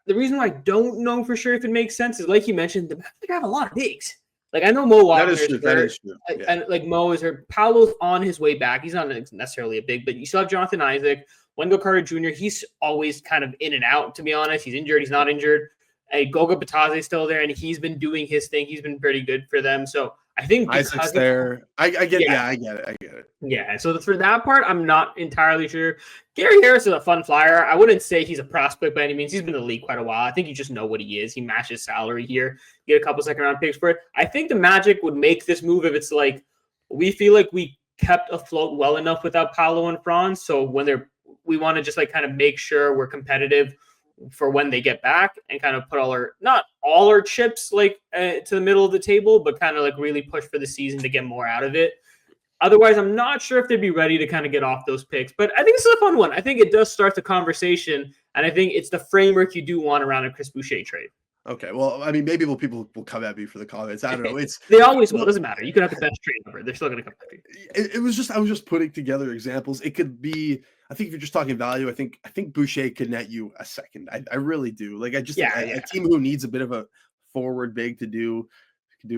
reason why I don't know for sure if it makes sense is, like you mentioned, the Magic have a lot of bigs. Like, I know Mo Wagner is hurt. That is true. Yeah. And like Mo is hurt. Paolo's on his way back. He's not necessarily a big, but you still have Jonathan Isaac, Wendell Carter Jr. He's always kind of in and out, to be honest. He's injured. He's not injured. Goga Batadze is still there, and he's been doing his thing. He's been pretty good for them. So I think Isaac's there. I get it. Yeah. So for that part, I'm not entirely sure. Gary Harris is a fun flyer. I wouldn't say he's a prospect by any means. He's been in the league quite a while. I think you just know what he is. He matches salary here. You get a couple second round picks for it. I think the Magic would make this move if it's like we feel like we kept afloat well enough without Paolo and Franz. So when we want to just like kind of make sure we're competitive for when they get back and kind of put not all our chips like to the middle of the table, but kind of like really push for the season to get more out of it. Otherwise, I'm not sure if they'd be ready to kind of get off those picks, but I think this is a fun one. I think it does start the conversation, and I think it's the framework you do want around a Chris Boucher trade. Okay, well, I mean, maybe people will come at me for the comments. I don't know. They always will. It doesn't matter. You could have the best trade ever. They're still going to come at you. I was just putting together examples. It could be. I think if you're just talking value, I think Boucher could net you a second. I really do. Like, a team who needs a bit of a forward big to do,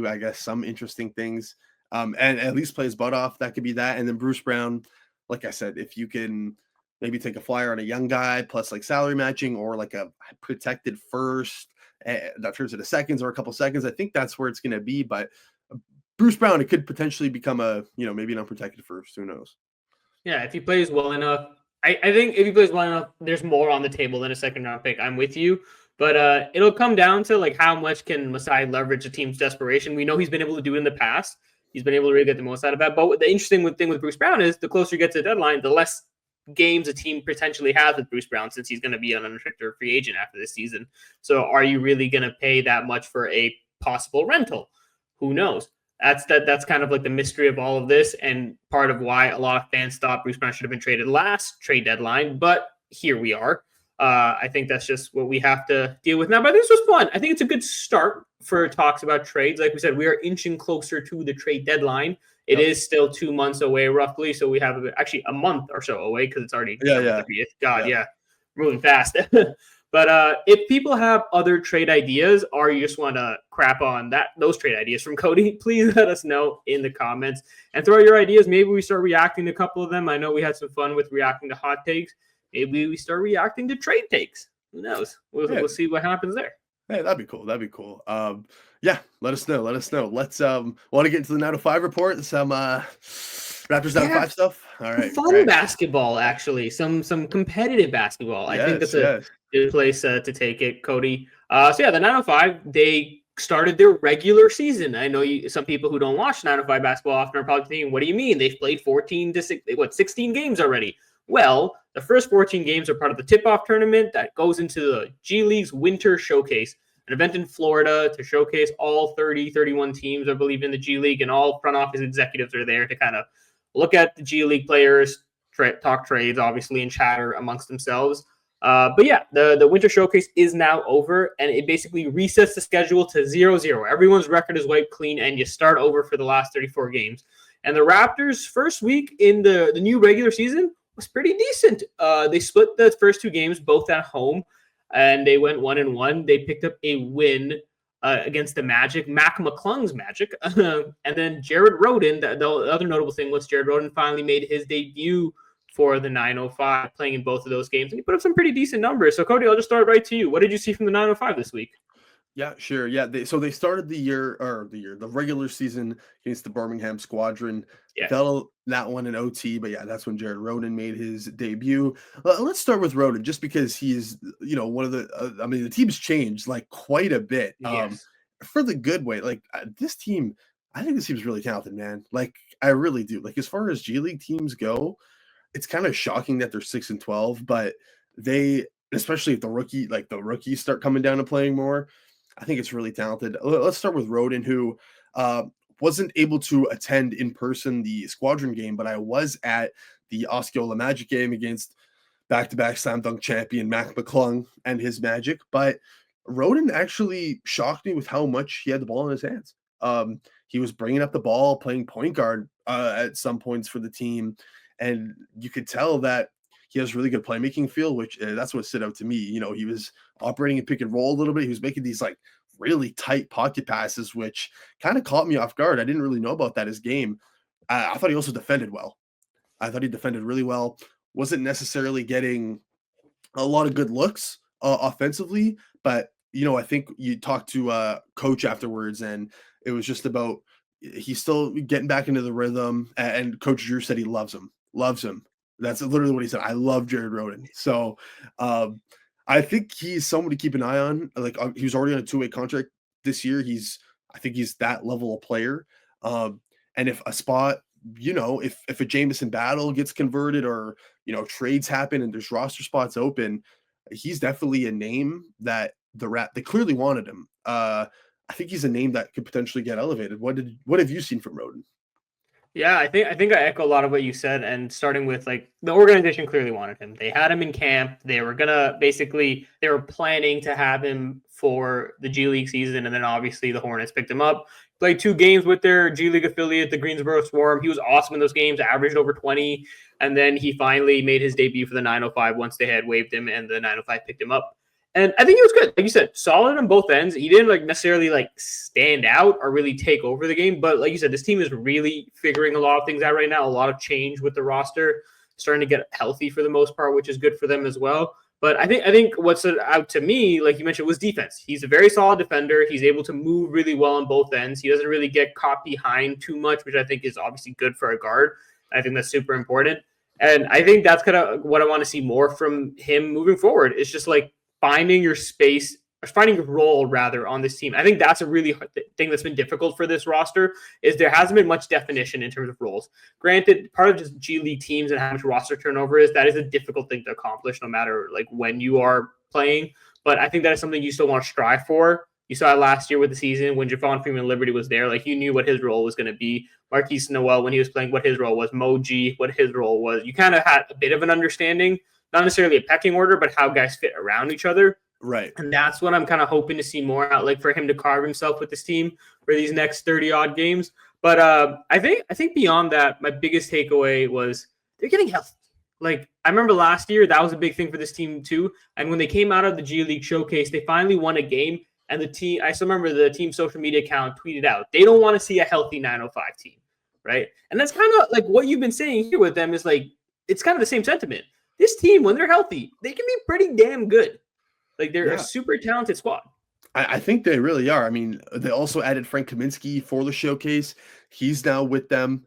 I guess, some interesting things. And at least play his butt off. That could be that. And then Bruce Brown, like I said, if you can maybe take a flyer on a young guy plus like salary matching or like a protected first that turns into seconds or a couple seconds, I think that's where it's going to be. But Bruce Brown, it could potentially become maybe an unprotected first. Who knows? Yeah, if he plays well enough. I think if he plays well enough, there's more on the table than a second round pick. I'm with you. But it'll come down to like how much can Masai leverage a team's desperation. We know he's been able to do it in the past. He's been able to really get the most out of that. But the interesting thing with Bruce Brown is the closer you get to the deadline, the less games a team potentially has with Bruce Brown, since he's going to be an unrestricted free agent after this season. So are you really going to pay that much for a possible rental? Who knows? That's kind of like the mystery of all of this, and part of why a lot of fans thought Bruce Brown should have been traded last trade deadline. But here we are. I think that's just what we have to deal with now. But this was fun. I think it's a good start for talks about trades. Like we said, we are inching closer to the trade deadline. It is still 2 months away, roughly. So we have actually a month or so away because it's already the 30th. Moving fast. But if people have other trade ideas or you just want to crap on those trade ideas from Coty, please let us know in the comments and throw your ideas. Maybe we start reacting to a couple of them. I know we had some fun with reacting to hot takes. Maybe we start reacting to trade takes. Who knows? We'll see what happens there. Hey, that'd be cool. Let us know. Let's want to get into the 905 report and some Raptors 905 stuff. All right. Fun basketball, actually. Some competitive basketball. I think that's a good place to take it, Coty. The 905, they started their regular season. I know some people who don't watch 905 basketball often are probably thinking, what do you mean? They've played 16 games already? Well, the first 14 games are part of the tip-off tournament that goes into the G League's Winter Showcase, an event in Florida to showcase all 31 teams, I believe, in the G League, and all front office executives are there to kind of look at the G League players, talk trades, obviously, and chatter amongst themselves. The Winter Showcase is now over, and it basically resets the schedule to 0-0. Everyone's record is wiped clean, and you start over for the last 34 games. And the Raptors' first week in the new regular season was pretty decent. They split the first two games, both at home, and they went 1-1. They picked up a win against the Magic, Mac McClung's Magic. And then Jared Rhoden, the other notable thing was Jared Rhoden finally made his debut for the 905, playing in both of those games. And he put up some pretty decent numbers. So, Coty, I'll just start right to you. What did you see from the 905 this week? Yeah, sure. Yeah, they started the regular season against the Birmingham Squadron. Yeah. Fell that one in OT, but yeah, that's when Jared Rhoden made his debut. Let's start with Rhoden, just because he's one of the. The team's changed like quite a bit. For the good way. Like this team, I think this team's really talented, man. Like I really do. Like as far as G League teams go, it's kind of shocking that they're 6-12, but they, especially if the rookies start coming down and playing more, I think it's really talented. Let's start with Roden, who uh, wasn't able to attend in person the squadron game, but I was at the Osceola Magic game against back-to-back slam dunk champion Mac McClung and his Magic. But Roden actually shocked me with how much he had the ball in his hands. He was bringing up the ball, playing point guard at some points for the team, and you could tell that he has really good playmaking feel, which that's what stood out to me. You know, he was operating in pick and roll a little bit. He was making these like really tight pocket passes, which kind of caught me off guard. I didn't really know about that as game. I thought he also defended well. I thought he defended really well. Wasn't necessarily getting a lot of good looks offensively, but you know, I think you talked to coach afterwards, and it was just about he's still getting back into the rhythm. And Coach Drew said he loves him. That's literally what he said. I love Jared Roden. So I think he's someone to keep an eye on. Like he was already on a 2-way contract this year. I think he's that level of player. And if a spot, you know, if a Jameson Battle gets converted or you know trades happen and there's roster spots open, he's definitely a name that they clearly wanted him. I think he's a name that could potentially get elevated. What have you seen from Roden? Yeah, I think I echo a lot of what you said, and starting with like the organization clearly wanted him. They had him in camp. They were planning to have him for the G League season, and then obviously the Hornets picked him up. Played 2 games with their G League affiliate, the Greensboro Swarm. He was awesome in those games, averaged over 20, and then he finally made his debut for the 905 once they had waived him, and the 905 picked him up. And I think he was good. Like you said, solid on both ends. He didn't like necessarily like stand out or really take over the game. But like you said, this team is really figuring a lot of things out right now. A lot of change with the roster, starting to get healthy for the most part, which is good for them as well. But I think what stood out to me, like you mentioned, was defense. He's a very solid defender. He's able to move really well on both ends. He doesn't really get caught behind too much, which I think is obviously good for a guard. I think that's super important. And I think that's kind of what I want to see more from him moving forward. It's just like finding your space, or finding your role rather on this team. I think that's a really hard thing that's been difficult for this roster is there hasn't been much definition in terms of roles. Granted, part of just G League teams and how much roster turnover is, that is a difficult thing to accomplish no matter like when you are playing. But I think that is something you still want to strive for. You saw it last year with the season when Javon Freeman Liberty was there. Like you knew what his role was going to be. Marquise Noel, when he was playing, what his role was. Moji, what his role was. You kind of had a bit of an understanding, not necessarily a pecking order, but how guys fit around each other. Right. And that's what I'm kind of hoping to see more out, like for him to carve himself with this team for these next 30 odd games. But I think beyond that, my biggest takeaway was they're getting healthy. Like I remember last year, that was a big thing for this team too. And when they came out of the G League showcase, they finally won a game. And the team, I still remember the team social media account tweeted out, they don't want to see a healthy 905 team, right? And that's kind of like what you've been saying here with them is like, it's kind of the same sentiment. This team, when they're healthy, they can be pretty damn good. Like they're a super talented squad. I think they really are. I mean, they also added Frank Kaminsky for the showcase. He's now with them.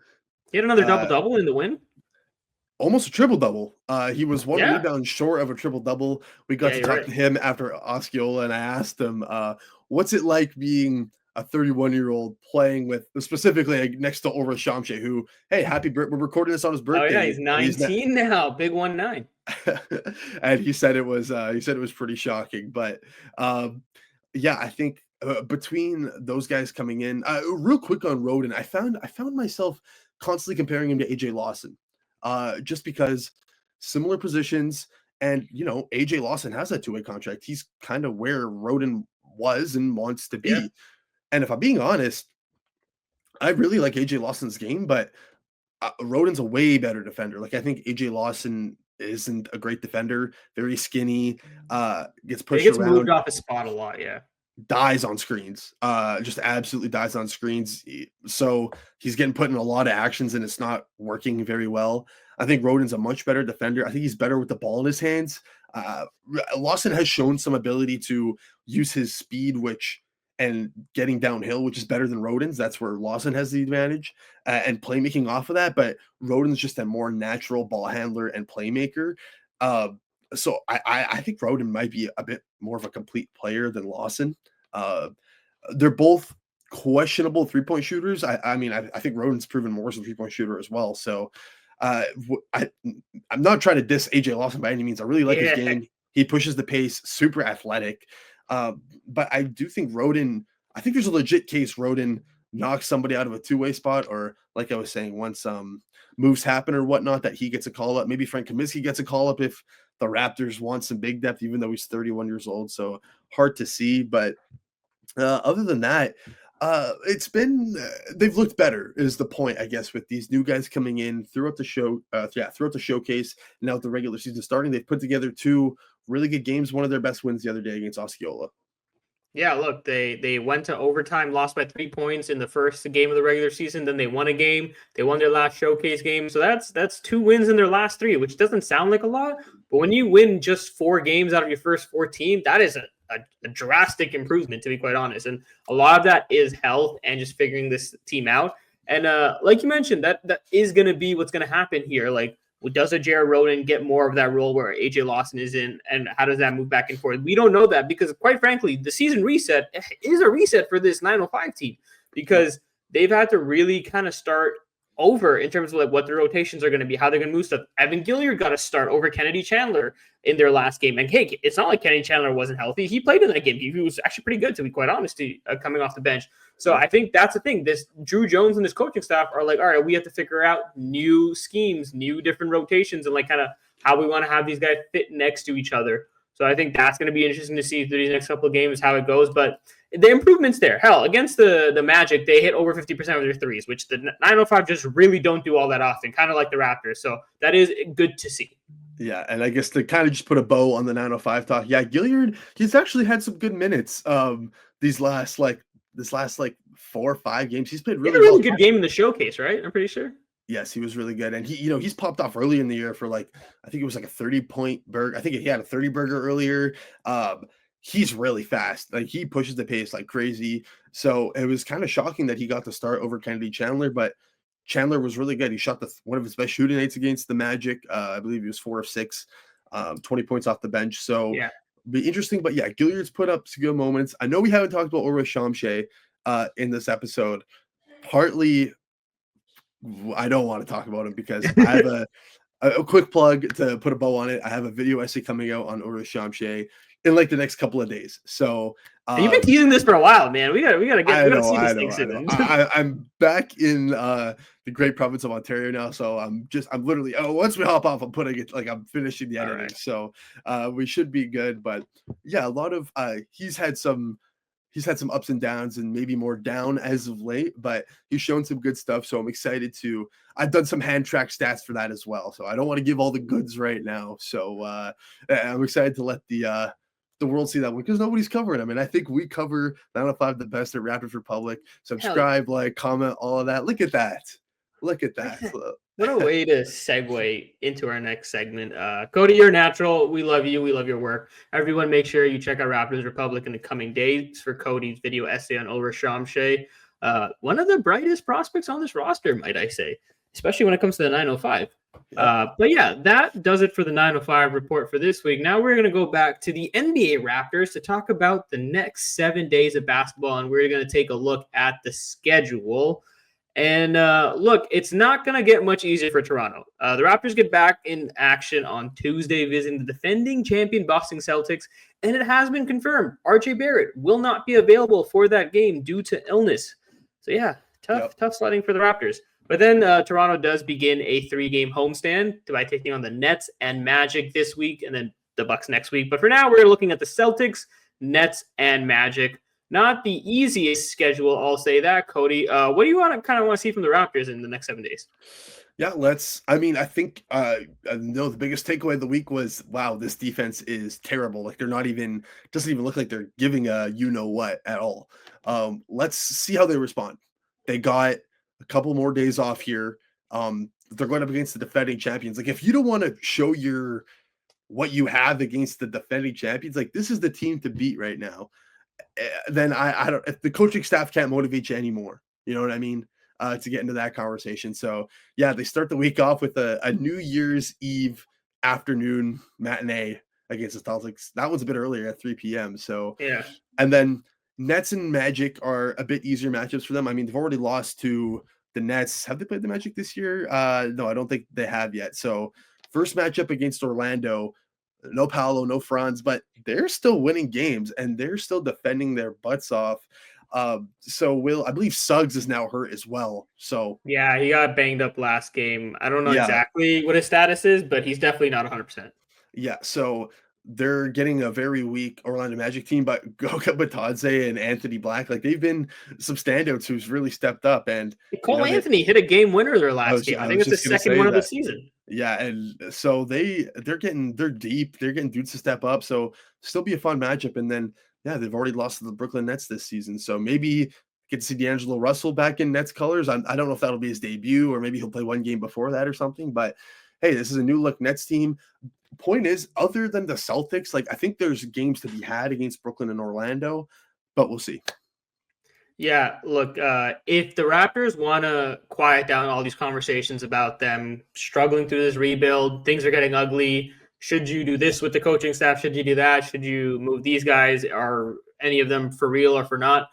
He had another double-double in the win. Almost a triple-double. He was one Yeah. rebound short of a triple-double. We got to talk to him after Osceola, and I asked him, what's it like being a 31-year-old playing with, specifically like, next to Orva Shamshe, who, hey, we're recording this on his birthday. Oh, yeah, he's 19 now. Big 1-9. And he said it was pretty shocking. But yeah, I think between those guys coming in, real quick on Roden, I found myself constantly comparing him to AJ Lawson. Just because similar positions, and you know, AJ Lawson has that 2-way contract. He's kind of where Roden was and wants to be. Yeah. And if I'm being honest, I really like AJ Lawson's game, but Roden's a way better defender. Like I think AJ Lawson isn't a great defender, very skinny, gets pushed around. Moved off his spot a lot, yeah. Dies on screens, just absolutely dies on screens. So he's getting put in a lot of actions and it's not working very well. I think Roden's a much better defender. I think he's better with the ball in his hands. Lawson has shown some ability to use his speed, and getting downhill, which is better than Roden's. That's where Lawson has the advantage and playmaking off of that. But Roden's just a more natural ball handler and playmaker. So I think Roden might be a bit more of a complete player than Lawson. They're both questionable 3-point shooters. I mean, I think Roden's proven more as a 3-point shooter as well. So I'm not trying to diss AJ Lawson by any means. I really like his Yeah. game. He pushes the pace, super athletic. But I do think Roden, I think there's a legit case Roden knocks somebody out of a two-way spot, or like I was saying, once moves happen or whatnot, that he gets a call up. Maybe Frank Kaminsky gets a call up if the Raptors want some big depth, even though he's 31 years old. So hard to see. But other than that, it's been they've looked better is the point, I guess, with these new guys coming in throughout the show. Throughout the showcase. Now with the regular season starting, they've put together two really good games. One of their best wins the other day against Osceola. Yeah, look, they went to overtime, lost by 3 points in the first game of the regular season. Then they won a game. They won their last showcase game. So that's 2 wins in their last 3, which doesn't sound like a lot. But when you win just 4 games out of your first 14, that is a drastic improvement, to be quite honest. And a lot of that is health and just figuring this team out. And like you mentioned, that is going to be what's going to happen here. Like, does a Jared Roden get more of that role where AJ Lawson is in, and how does that move back and forth? We don't know that because, quite frankly, the season reset is a reset for this 905 team because they've had to really kind of start over in terms of like what the rotations are going to be, how they're going to move stuff. Evan Gilliard got to start over Kennedy Chandler in their last game. And hey, it's not like Kennedy Chandler wasn't healthy. He played in that game. He was actually pretty good, to be quite honest, coming off the bench. So I think that's the thing. This Drew Jones and his coaching staff are like, all right, we have to figure out new schemes, new different rotations, and like kind of how we want to have these guys fit next to each other. So I think that's going to be interesting to see through these next couple of games how it goes. But the improvements there. Hell, against the Magic, they hit over 50% of their threes, which the 905 just really don't do all that often, kind of like the Raptors. So that is good to see. Yeah, and I guess to kind of just put a bow on the 905 talk, yeah, Gilliard, he's actually had some good minutes these last like 4 or 5 games. He's played He had really a well. really good game in the showcase, right? I'm pretty sure. Yes, he was really good. And he's popped off early in the year for like, I think it was like a 30-point burger. I think he had a 30 burger earlier. He's really fast. Like he pushes the pace like crazy. So it was kind of shocking that he got the start over Kennedy Chandler, but Chandler was really good. He shot one of his best shooting nights against the Magic. I believe he was 4 of 6, 20 points off the bench. So Yeah. be interesting. But yeah, Gilliard's put up some good moments. I know we haven't talked about Orwa Shamshay in this episode, partly I don't want to talk about him because I have a quick plug to put a bow on it. I have a video essay coming out on Orwa Shamshay in like the next couple of days. So You've been teasing this for a while, man. We gotta see this thing soon. I'm back in the great province of Ontario now, so I'm literally once we hop off, I'm putting it like I'm finishing the editing. Right. So we should be good. But yeah, a lot of he's had some ups and downs and maybe more down as of late, but he's shown some good stuff. So I'm excited I've done some hand track stats for that as well. So I don't want to give all the goods right now. So I'm excited to let the world see that one because nobody's covering them. And I think we cover 905 the best at Raptors Republic. Subscribe, like, comment, all of that. Look at that. Look at that. What a way to segue into our next segment. Coty, you're natural. We love you. We love your work. Everyone, make sure you check out Raptors Republic in the coming days for Cody's video essay on Orwa Shamshay. One of the brightest prospects on this roster, might I say, especially when it comes to the 905. But yeah, that does it for the 905 report for this week. Now we're going to go back to the NBA Raptors to talk about the next 7 days of basketball, and we're going to take a look at the schedule. And look, it's not going to get much easier for Toronto. The Raptors get back in action on Tuesday, visiting the defending champion Boston Celtics, and it has been confirmed RJ Barrett will not be available for that game due to illness. So yeah, tough sledding for the Raptors. But then Toronto does begin a 3-game homestand by taking on the Nets and Magic this week, and then the Bucks next week. But for now, we're looking at the Celtics, Nets, and Magic. Not the easiest schedule, I'll say that, Coty. What do you want to see from the Raptors in the next 7 days? Yeah, I think the biggest takeaway of the week was, wow, this defense is terrible. Like doesn't even look like they're giving a you-know-what at all. Let's see how they respond. They got a couple more days off here. They're going up against the defending champions. Like if you don't want to show what you have against the defending champions, like this is the team to beat right now. Then I don't, if the coaching staff can't motivate you anymore, you know what I mean? To get into that conversation. So yeah, they start the week off with a New Year's Eve afternoon matinee against the Celtics. That was a bit earlier at 3 p.m. So yeah. And then Nets and Magic are a bit easier matchups for them. I mean, they've already lost to the Nets. Have they played the Magic this year? No, I don't think they have yet. So first matchup against Orlando, no Paolo, no Franz, but they're still winning games and they're still defending their butts off. So I believe Suggs is now hurt as well. So Yeah, he got banged up last game. I don't know yeah, exactly what his status is, but he's definitely not 100%. yeah. So they're getting a very weak Orlando Magic team, but Goga Batadze and Anthony Black, like they've been some standouts who's really stepped up. And Cole Anthony hit a game winner their I last was game. I I think was it's the just gonna second say one of the that. season. Yeah, and so they're deep, they're getting dudes to step up. So still be a fun matchup. And then yeah, they've already lost to the Brooklyn Nets this season. So maybe get to see D'Angelo Russell back in Nets colors. I don't know if that'll be his debut or maybe he'll play one game before that or something. But hey, this is a new look Nets team. Point is, other than the Celtics, like I think there's games to be had against Brooklyn and Orlando, but we'll see. Yeah, look, if the Raptors want to quiet down all these conversations about them struggling through this rebuild, things are getting ugly. Should you do this with the coaching staff? Should you do that? Should you move these guys? Are any of them for real or for not?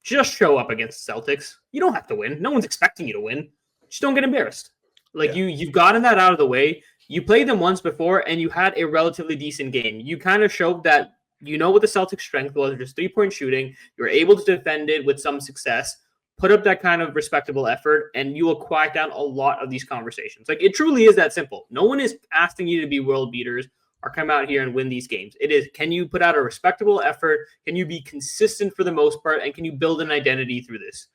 Just show up against the Celtics. You don't have to win. No one's expecting you to win. Just don't get embarrassed. Like Yeah. you've gotten that out of the way. You played them once before, and you had a relatively decent game. You kind of showed that you know what the Celtics' strength was, just 3-point shooting. You're able to defend it with some success. Put up that kind of respectable effort, and you will quiet down a lot of these conversations. Like it truly is that simple. No one is asking you to be world beaters or come out here and win these games. It is, can you put out a respectable effort? Can you be consistent for the most part? And can you build an identity through this?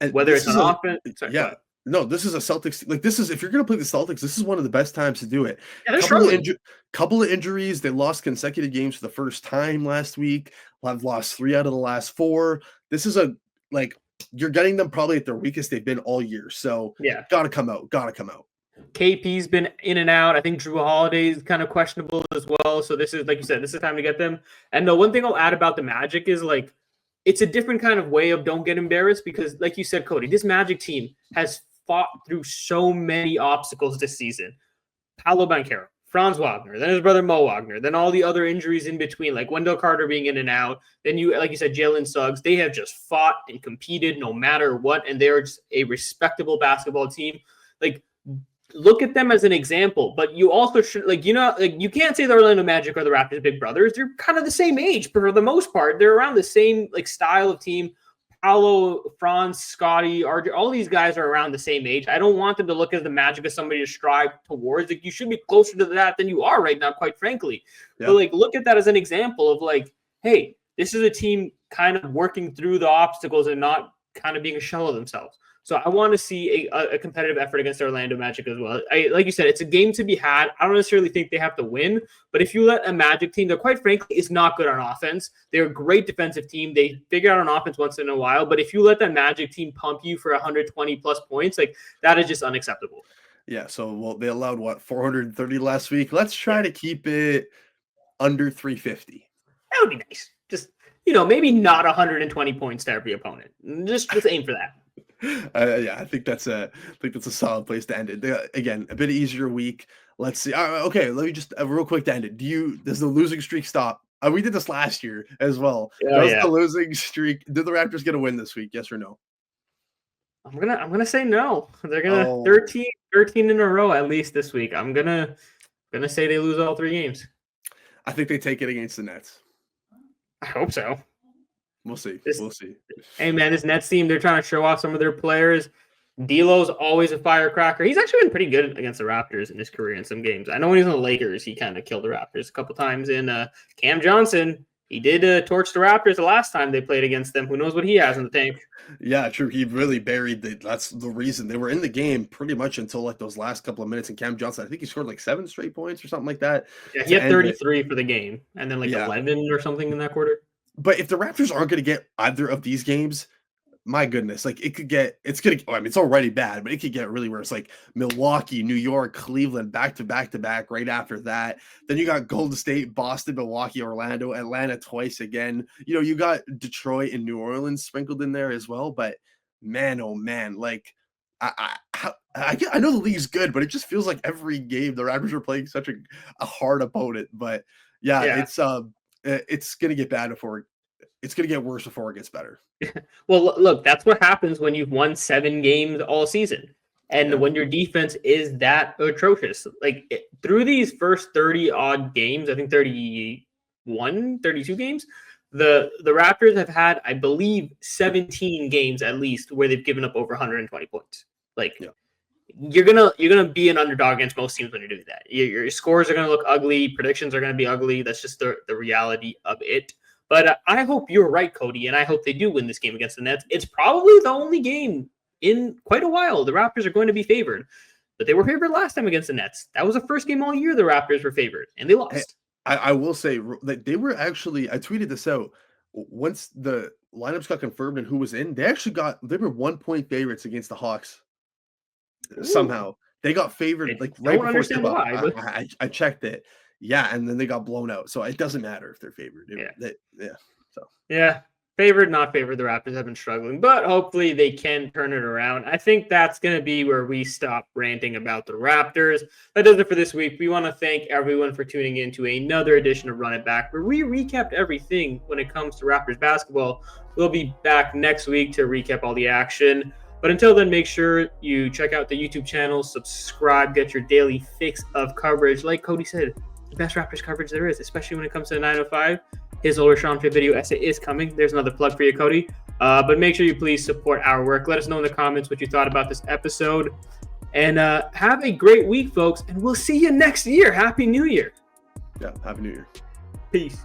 And Whether this it's is on offense, sorry, yeah. No, this is a Celtics. Like this is if you're going to play the Celtics, this is one of the best times to do it. yeah, they're Couple of struggling. couple of injuries. They lost consecutive games for the first time last week. Have lost 3 out of the last 4. This is a like you're getting them probably at their weakest they've been all year. So Yeah. gotta come out. Gotta come out. KP's been in and out. I think Drew Holiday is kind of questionable as well. So this is, like you said, this is time to get them. And the one thing I'll add about the Magic is like, it's a different kind of way of don't get embarrassed because, like you said, Cody, this Magic team has fought through so many obstacles this season. Paolo Banchero, Franz Wagner, then his brother Mo Wagner, then all the other injuries in between, like Wendell Carter being in and out. Then you, like you said, Jalen Suggs. They have just fought and competed no matter what, and they're just a respectable basketball team. Like, look at them as an example, but you also should, like, you can't say the Orlando Magic or the Raptors big brothers. They're kind of the same age for the most part. They're around the same like style of team. Paolo, Franz, Scotty, RJ, all these guys are around the same age. I don't want them to look at the Magic as somebody to strive towards. Like, you should be closer to that than you are right now, quite frankly. Yeah. But like, look at that as an example of like, hey, this is a team kind of working through the obstacles and not kind of being a shell of themselves. So I want to see a competitive effort against the Orlando Magic as well. Like you said, it's a game to be had. I don't necessarily think they have to win, but if you let a Magic team that, quite frankly, is not good on offense, they're a great defensive team. They figure out on offense once in a while, but if you let that Magic team pump you for 120 plus points, like that is just unacceptable. Yeah. So well, they allowed what 430 last week. Let's try to keep it under 350. That would be nice. Just maybe not 120 points to every opponent. Just aim for that. Yeah, I think that's a solid place to end it. Again, a bit easier week. Let's see. Okay, let me just real quick to end it. Does the losing streak stop? We did this last year as well. Does the losing streak? Did the Raptors get a win this week? Yes or no? I'm gonna say no. They're gonna 13 in a row at least this week. I'm gonna say they lose all 3 games. I think they take it against the Nets. I hope so. We'll see. We'll see. Hey, man, this Nets team, they're trying to show off some of their players. D'Lo's always a firecracker. He's actually been pretty good against the Raptors in his career in some games. I know when he was on the Lakers, he kind of killed the Raptors a couple times. In Cam Johnson, he did torch the Raptors the last time they played against them. Who knows what he has in the tank? Yeah, true. He really buried that's the reason they were in the game pretty much until like those last couple of minutes. And Cam Johnson, I think he scored like 7 straight points or something like that. Yeah, he had 33 for the game, and then 11 or something in that quarter. But if the Raptors aren't going to get either of these games, my goodness, like it's already bad, but it could get really worse. Like Milwaukee, New York, Cleveland, back to back right after that. Then you got Golden State, Boston, Milwaukee, Orlando, Atlanta twice again. You got Detroit and New Orleans sprinkled in there as well. But man, oh man, like I know the league's good, but it just feels like every game the Raptors are playing such a hard opponent. But yeah. It's going to get bad before it's going to get worse before it gets better. Well, look, that's what happens when you've won 7 games all season. And when your defense is that atrocious, like through these first 30 odd games, I think 31, 32 games, the Raptors have had, I believe, 17 games at least where they've given up over 120 points. Like you're gonna be an underdog against most teams when you're doing that. Your scores are gonna look ugly, predictions are gonna be ugly. That's just the reality of it. But I hope you're right, Coty, and I hope they do win this game against the Nets. It's probably the only game in quite a while the Raptors are going to be favored. But they were favored last time against the Nets. That was the first game all year the Raptors were favored, and they lost. I will say that they were actually, I tweeted this out, once the lineups got confirmed and who was in, they were 1-point favorites against the Hawks. Somehow. They got favored like right before tip off. I checked it. Yeah, and then they got blown out. So it doesn't matter if they're favored. Favored, not favored. The Raptors have been struggling, but hopefully they can turn it around. I think that's going to be where we stop ranting about the Raptors. That does it for this week. We want to thank everyone for tuning in to another edition of Run It Back, where we recapped everything when it comes to Raptors basketball. We'll be back next week to recap all the action. But until then, make sure you check out the YouTube channel, subscribe, get your daily fix of coverage. Like Coty said, the best Raptors coverage there is, especially when it comes to the 905. His Ultra Sean Fit video essay is coming. There's another plug for you, Coty. But make sure you please support our work. Let us know in the comments what you thought about this episode. And have a great week, folks. And we'll see you next year. Happy New Year. Yeah, Happy New Year. Peace.